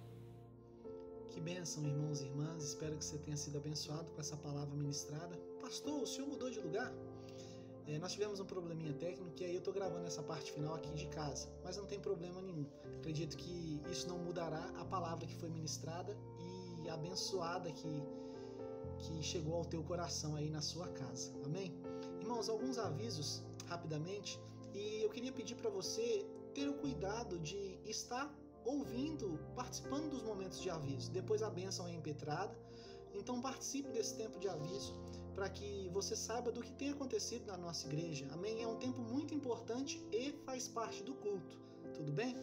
Que bênção, irmãos e irmãs. Espero que você tenha sido abençoado com essa palavra ministrada. Pastor, o senhor mudou de lugar? Nós tivemos um probleminha técnico e aí eu estou gravando essa parte final aqui de casa, mas não tem problema nenhum. Acredito que isso não mudará a palavra que foi ministrada e abençoada que chegou ao teu coração aí na sua casa. Amém? Irmãos, alguns avisos rapidamente, e eu queria pedir para você ter o cuidado de estar ouvindo, participando dos momentos de aviso. Depois a bênção é impetrada, então participe desse tempo de aviso para que você saiba do que tem acontecido na nossa igreja. Amém? É um tempo muito importante e faz parte do culto. Tudo bem?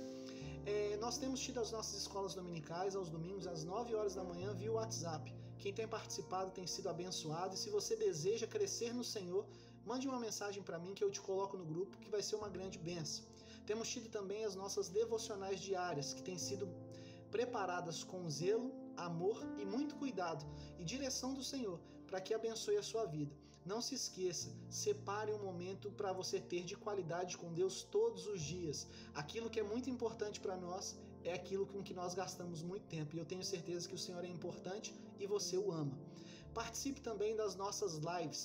Nós temos tido as nossas escolas dominicais aos domingos às 9 horas da manhã via WhatsApp. Quem tem participado tem sido abençoado, e se você deseja crescer no Senhor, mande uma mensagem para mim que eu te coloco no grupo, que vai ser uma grande bênção. Temos tido também as nossas devocionais diárias, que têm sido preparadas com zelo, amor e muito cuidado e direção do Senhor, para que abençoe a sua vida. Não se esqueça, separe um momento para você ter de qualidade com Deus todos os dias. Aquilo que é muito importante para nós é aquilo com que nós gastamos muito tempo, e eu tenho certeza que o Senhor é importante e você o ama. Participe também das nossas lives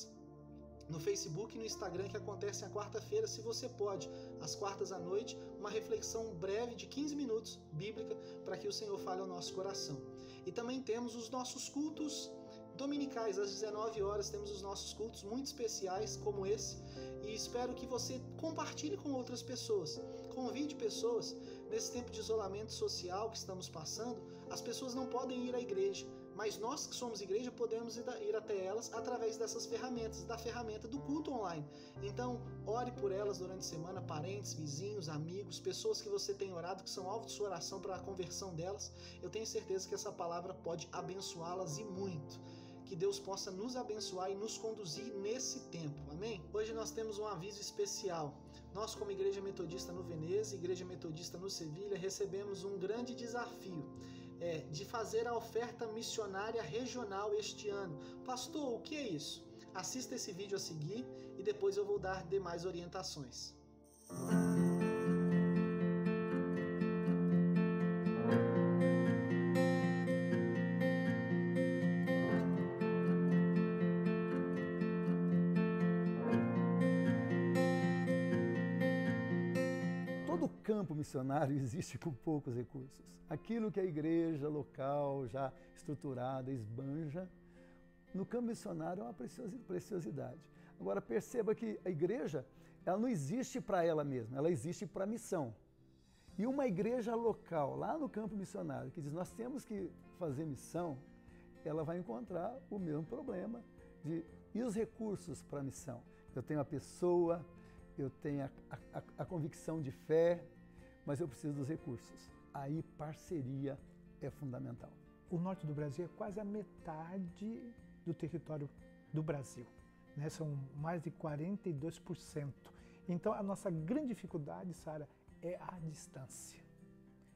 no Facebook e no Instagram, que acontece a quarta-feira, se você pode, às quartas à noite, uma reflexão breve de 15 minutos, bíblica, para que o Senhor fale ao nosso coração. E também temos os nossos cultos dominicais, às 19 horas, temos os nossos cultos muito especiais, como esse, e espero que você compartilhe com outras pessoas, convide pessoas. Nesse tempo de isolamento social que estamos passando, as pessoas não podem ir à igreja, mas nós que somos igreja podemos ir até elas através dessas ferramentas, da ferramenta do culto online. Então, ore por elas durante a semana, parentes, vizinhos, amigos, pessoas que você tem orado, que são alvo de sua oração para a conversão delas. Eu tenho certeza que essa palavra pode abençoá-las e muito. Que Deus possa nos abençoar e nos conduzir nesse tempo, amém? Hoje nós temos um aviso especial. Nós, como Igreja Metodista no Veneza e Igreja Metodista no Sevilha, recebemos um grande desafio de fazer a oferta missionária regional este ano. Pastor, o que é isso? Assista esse vídeo a seguir e depois eu vou dar demais orientações. Todo campo missionário existe com poucos recursos. Aquilo que a igreja local, já estruturada, esbanja, no campo missionário é uma preciosidade. Agora perceba que a igreja, ela não existe para ela mesma, ela existe para a missão. E uma igreja local, lá no campo missionário, que diz nós temos que fazer missão, ela vai encontrar o mesmo problema e os recursos para a missão. Eu tenho a pessoa, eu tenho a convicção de fé, mas eu preciso dos recursos. Aí parceria é fundamental. O norte do Brasil é quase a metade do território do Brasil, né? São mais de 42%. Então a nossa grande dificuldade, Sara, é a distância.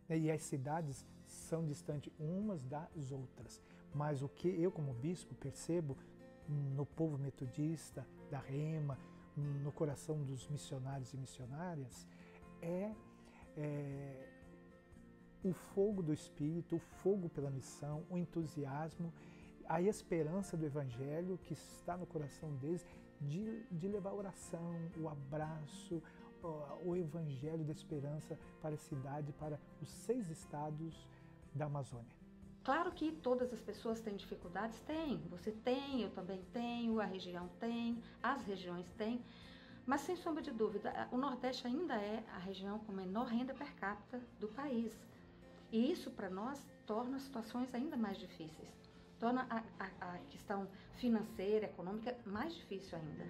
E as cidades são distantes umas das outras. Mas o que eu, como bispo, percebo no povo metodista, da Rema, no coração dos missionários e missionárias, é o fogo do Espírito, o fogo pela missão, o entusiasmo, a esperança do Evangelho que está no coração deles, de levar a oração, o abraço, o Evangelho da esperança para a cidade, para os 6 estados da Amazônia. Claro que todas as pessoas têm dificuldades, tem. Você tem, eu também tenho, a região tem, as regiões têm. Mas sem sombra de dúvida, o Nordeste ainda é a região com menor renda per capita do país. E isso para nós torna as situações ainda mais difíceis. Torna a questão financeira, econômica mais difícil ainda.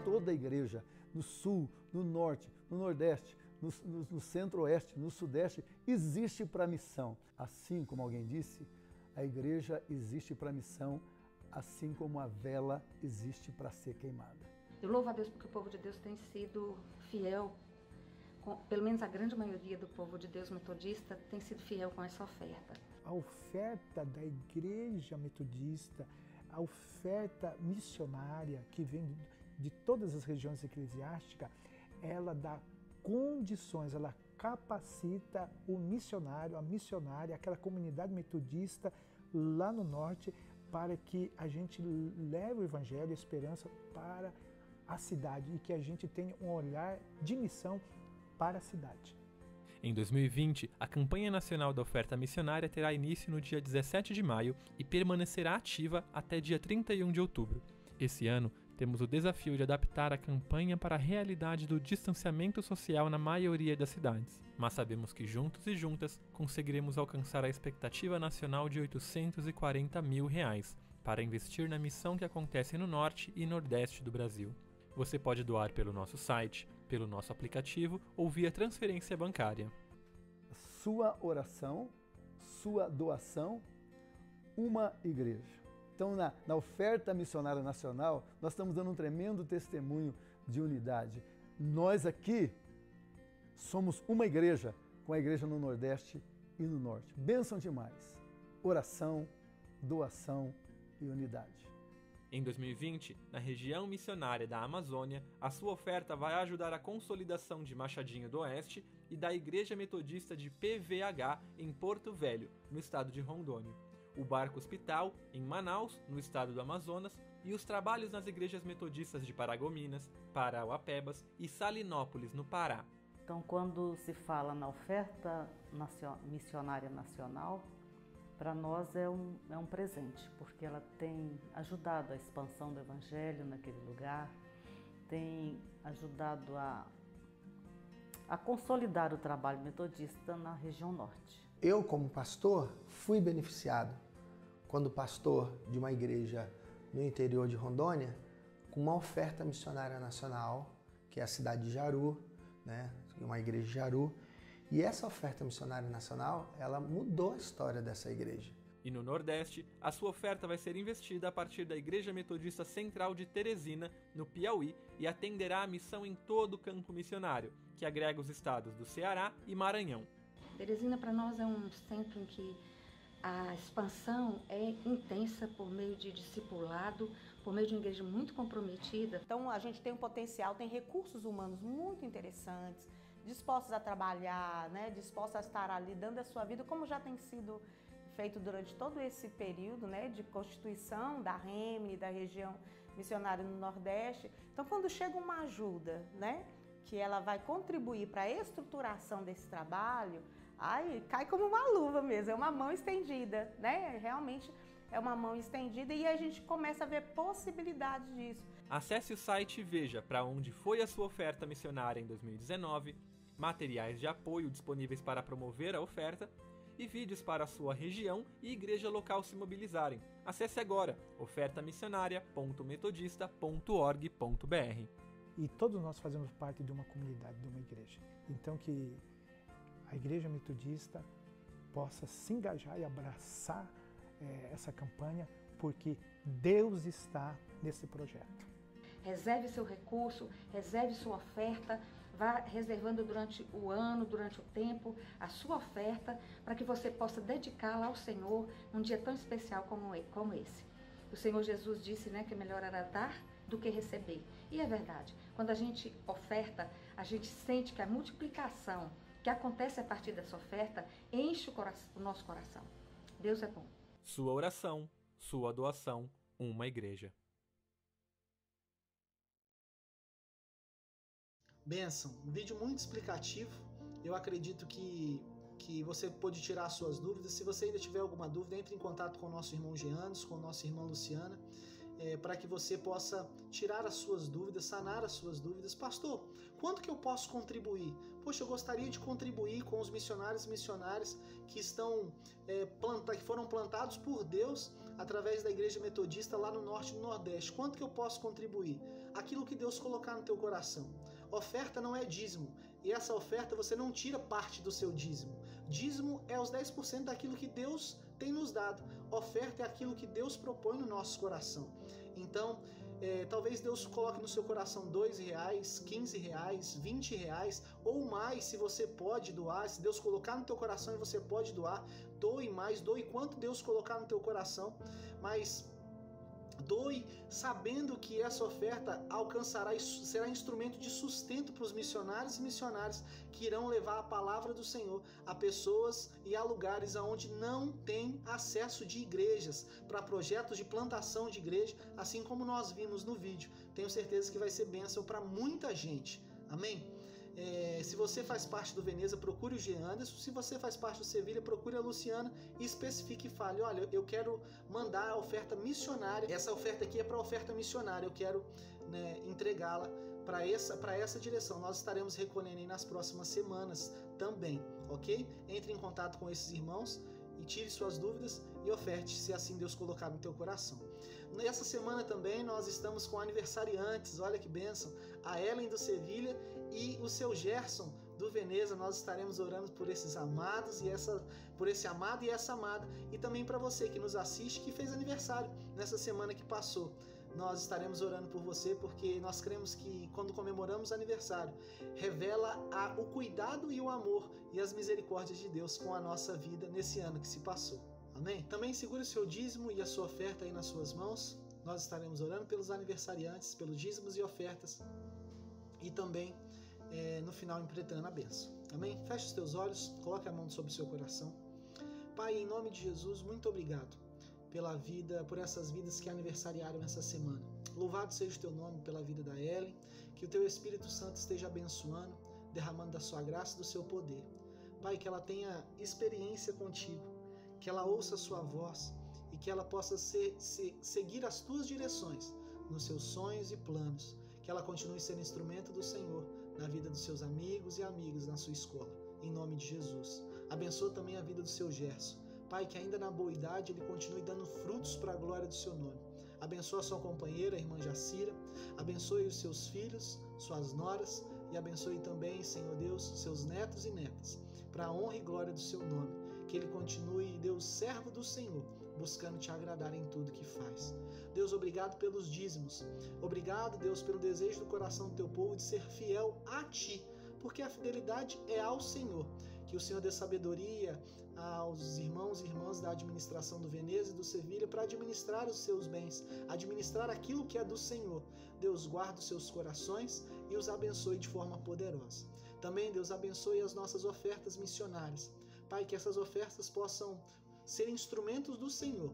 Toda a igreja, no sul, no norte, no nordeste, no centro-oeste, no sudeste, existe para a missão. Assim como alguém disse, a igreja existe para a missão, assim como a vela existe para ser queimada. Eu louvo a Deus porque o povo de Deus tem sido fiel, pelo menos a grande maioria do povo de Deus metodista tem sido fiel com essa oferta. A oferta da igreja metodista, a oferta missionária que vem de todas as regiões eclesiásticas, ela dá condições, ela capacita o missionário, a missionária, aquela comunidade metodista lá no norte, para que a gente leve o Evangelho e a esperança para a cidade e que a gente tenha um olhar de missão para a cidade. Em 2020, a campanha nacional da oferta missionária terá início no dia 17 de maio e permanecerá ativa até dia 31 de outubro. Esse ano, temos o desafio de adaptar a campanha para a realidade do distanciamento social na maioria das cidades. Mas sabemos que juntos e juntas conseguiremos alcançar a expectativa nacional de R$ 840 mil para investir na missão que acontece no norte e nordeste do Brasil. Você pode doar pelo nosso site, pelo nosso aplicativo ou via transferência bancária. Sua oração, sua doação, uma igreja. Então, na oferta missionária nacional, nós estamos dando um tremendo testemunho de unidade. Nós aqui somos uma igreja, com a igreja no Nordeste e no Norte. Bênção demais. Oração, doação e unidade. Em 2020, na região missionária da Amazônia, a sua oferta vai ajudar a consolidação de Machadinho do Oeste e da Igreja Metodista de PVH em Porto Velho, no estado de Rondônia, o Barco Hospital, em Manaus, no estado do Amazonas, e os trabalhos nas igrejas metodistas de Paragominas, Parauapebas e Salinópolis, no Pará. Então, quando se fala na oferta missionária nacional, para nós é um presente, porque ela tem ajudado a expansão do Evangelho naquele lugar, tem ajudado a consolidar o trabalho metodista na região norte. Eu, como pastor, fui beneficiado quando pastor de uma igreja no interior de Rondônia, com uma oferta missionária nacional, que é a cidade de Jaru, né? Uma igreja de Jaru. E essa oferta missionária nacional, ela mudou a história dessa igreja. E no Nordeste, a sua oferta vai ser investida a partir da Igreja Metodista Central de Teresina, no Piauí, e atenderá a missão em todo o campo missionário, que agrega os estados do Ceará e Maranhão. Teresina para nós é um centro em que a expansão é intensa por meio de discipulado, por meio de uma igreja muito comprometida. Então a gente tem um potencial, tem recursos humanos muito interessantes, dispostos a trabalhar, né, dispostos a estar ali dando a sua vida, como já tem sido feito durante todo esse período, né, de constituição da REME, da região missionária no Nordeste. Então, quando chega uma ajuda, né, que ela vai contribuir para a estruturação desse trabalho, aí cai como uma luva mesmo, é uma mão estendida, né? Realmente é uma mão estendida e a gente começa a ver possibilidades disso. Acesse o site e veja para onde foi a sua oferta missionária em 2019, materiais de apoio disponíveis para promover a oferta e vídeos para a sua região e igreja local se mobilizarem. Acesse agora ofertamissionaria.metodista.org.br. E todos nós fazemos parte de uma comunidade, de uma igreja. Então que a igreja metodista possa se engajar e abraçar essa campanha, porque Deus está nesse projeto. Reserve seu recurso, reserve sua oferta, vá reservando durante o ano, durante o tempo, a sua oferta, para que você possa dedicá-la ao Senhor num dia tão especial como esse. O Senhor Jesus disse, né, que é melhor era dar do que receber. E é verdade, quando a gente oferta, a gente sente que a multiplicação que acontece a partir dessa oferta enche o nosso coração. Deus é bom. Sua oração, sua doação, uma igreja. Bênção, um vídeo muito explicativo. Eu acredito que você pode tirar suas dúvidas. Se você ainda tiver alguma dúvida, entre em contato com o nosso irmão Jeanes, com o nosso irmão Luciana, para que você possa tirar as suas dúvidas, sanar as suas dúvidas. Pastor, quanto que eu posso contribuir? Poxa, eu gostaria de contribuir com os missionários e missionárias que que foram plantados por Deus através da Igreja Metodista lá no Norte e no Nordeste. Quanto que eu posso contribuir? Aquilo que Deus colocar no teu coração. Oferta não é dízimo, e essa oferta você não tira parte do seu dízimo. Dízimo é os 10% daquilo que Deus tem nos dado. Oferta é aquilo que Deus propõe no nosso coração. Então, talvez Deus coloque no seu coração R$2, R$15, R$20 ou mais, se você pode doar. Se Deus colocar no teu coração e você pode doar, doe mais, doe quanto Deus colocar no teu coração, mas doe sabendo que essa oferta alcançará e será instrumento de sustento para os missionários e missionárias que irão levar a palavra do Senhor a pessoas e a lugares onde não tem acesso de igrejas, para projetos de plantação de igreja, assim como nós vimos no vídeo. Tenho certeza que vai ser bênção para muita gente. Amém? Se você faz parte do Veneza, procure o G. Anderson. Se você faz parte do Sevilha, procure a Luciana e especifique e fale: olha, eu quero mandar a oferta missionária. Essa oferta aqui é para a oferta missionária. Eu quero entregá-la para essa direção. Nós estaremos recolhendo aí nas próximas semanas também, ok? Entre em contato com esses irmãos e tire suas dúvidas e oferte, se assim Deus colocar no teu coração. Nessa semana também nós estamos com aniversariantes. Olha que bênção! A Ellen do Sevilha e o seu Gerson do Veneza. Nós estaremos orando por esses amados por esse amado e essa amada, e também para você que nos assiste, que fez aniversário nessa semana que passou. Nós estaremos orando por você, porque nós cremos que quando comemoramos aniversário, revela o cuidado e o amor e as misericórdias de Deus com a nossa vida nesse ano que se passou. Amém? Também segure o seu dízimo e a sua oferta aí nas suas mãos. Nós estaremos orando pelos aniversariantes, pelos dízimos e ofertas, e também no final empreitando a bênção. Amém? Feche os teus olhos, coloque a mão sobre o seu coração. Pai, em nome de Jesus, muito obrigado por essas vidas que aniversariaram essa semana. Louvado seja o teu nome pela vida da Ellen, que o teu Espírito Santo esteja abençoando, derramando da sua graça e do seu poder. Pai, que ela tenha experiência contigo, que ela ouça a sua voz e que ela possa seguir as tuas direções nos seus sonhos e planos, que ela continue sendo instrumento do Senhor na vida dos seus amigos e amigas na sua escola, em nome de Jesus. Abençoa também a vida do seu Gerson. Pai, que ainda na boa idade ele continue dando frutos para a glória do seu nome. Abençoa a sua companheira, a irmã Jacira. Abençoe os seus filhos, suas noras, e abençoe também, Senhor Deus, seus netos e netas, para a honra e glória do seu nome. Que ele continue, Deus, servo do Senhor, buscando te agradar em tudo que faz. Deus, obrigado pelos dízimos. Obrigado, Deus, pelo desejo do coração do teu povo de ser fiel a ti, porque a fidelidade é ao Senhor. Que o Senhor dê sabedoria aos irmãos e irmãs da administração do Veneza e do Sevilha para administrar os seus bens, administrar aquilo que é do Senhor. Deus, guarda os seus corações e os abençoe de forma poderosa. Também, Deus, abençoe as nossas ofertas missionárias. Pai, que essas ofertas possam ser instrumentos do Senhor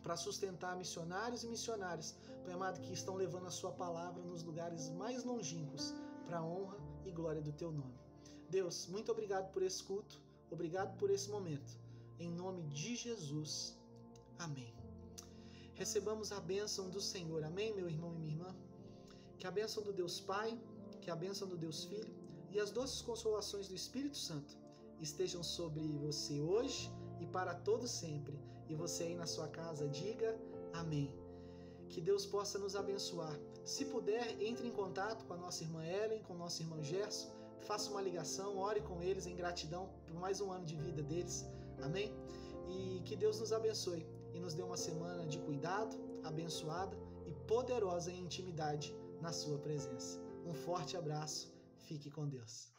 para sustentar missionários e missionárias, Pai amado, que estão levando a sua palavra nos lugares mais longínquos para a honra e glória do teu nome. Deus, muito obrigado por esse culto, obrigado por esse momento. Em nome de Jesus. Amém. Recebamos a bênção do Senhor. Amém, meu irmão e minha irmã? Que a bênção do Deus Pai, que a bênção do Deus Filho e as doces consolações do Espírito Santo estejam sobre você hoje e para todo sempre. E você aí na sua casa, diga amém. Que Deus possa nos abençoar. Se puder, entre em contato com a nossa irmã Ellen, com o nosso irmão Gerson. Faça uma ligação, ore com eles em gratidão por mais um ano de vida deles. Amém? E que Deus nos abençoe e nos dê uma semana de cuidado, abençoada e poderosa em intimidade na sua presença. Um forte abraço. Fique com Deus.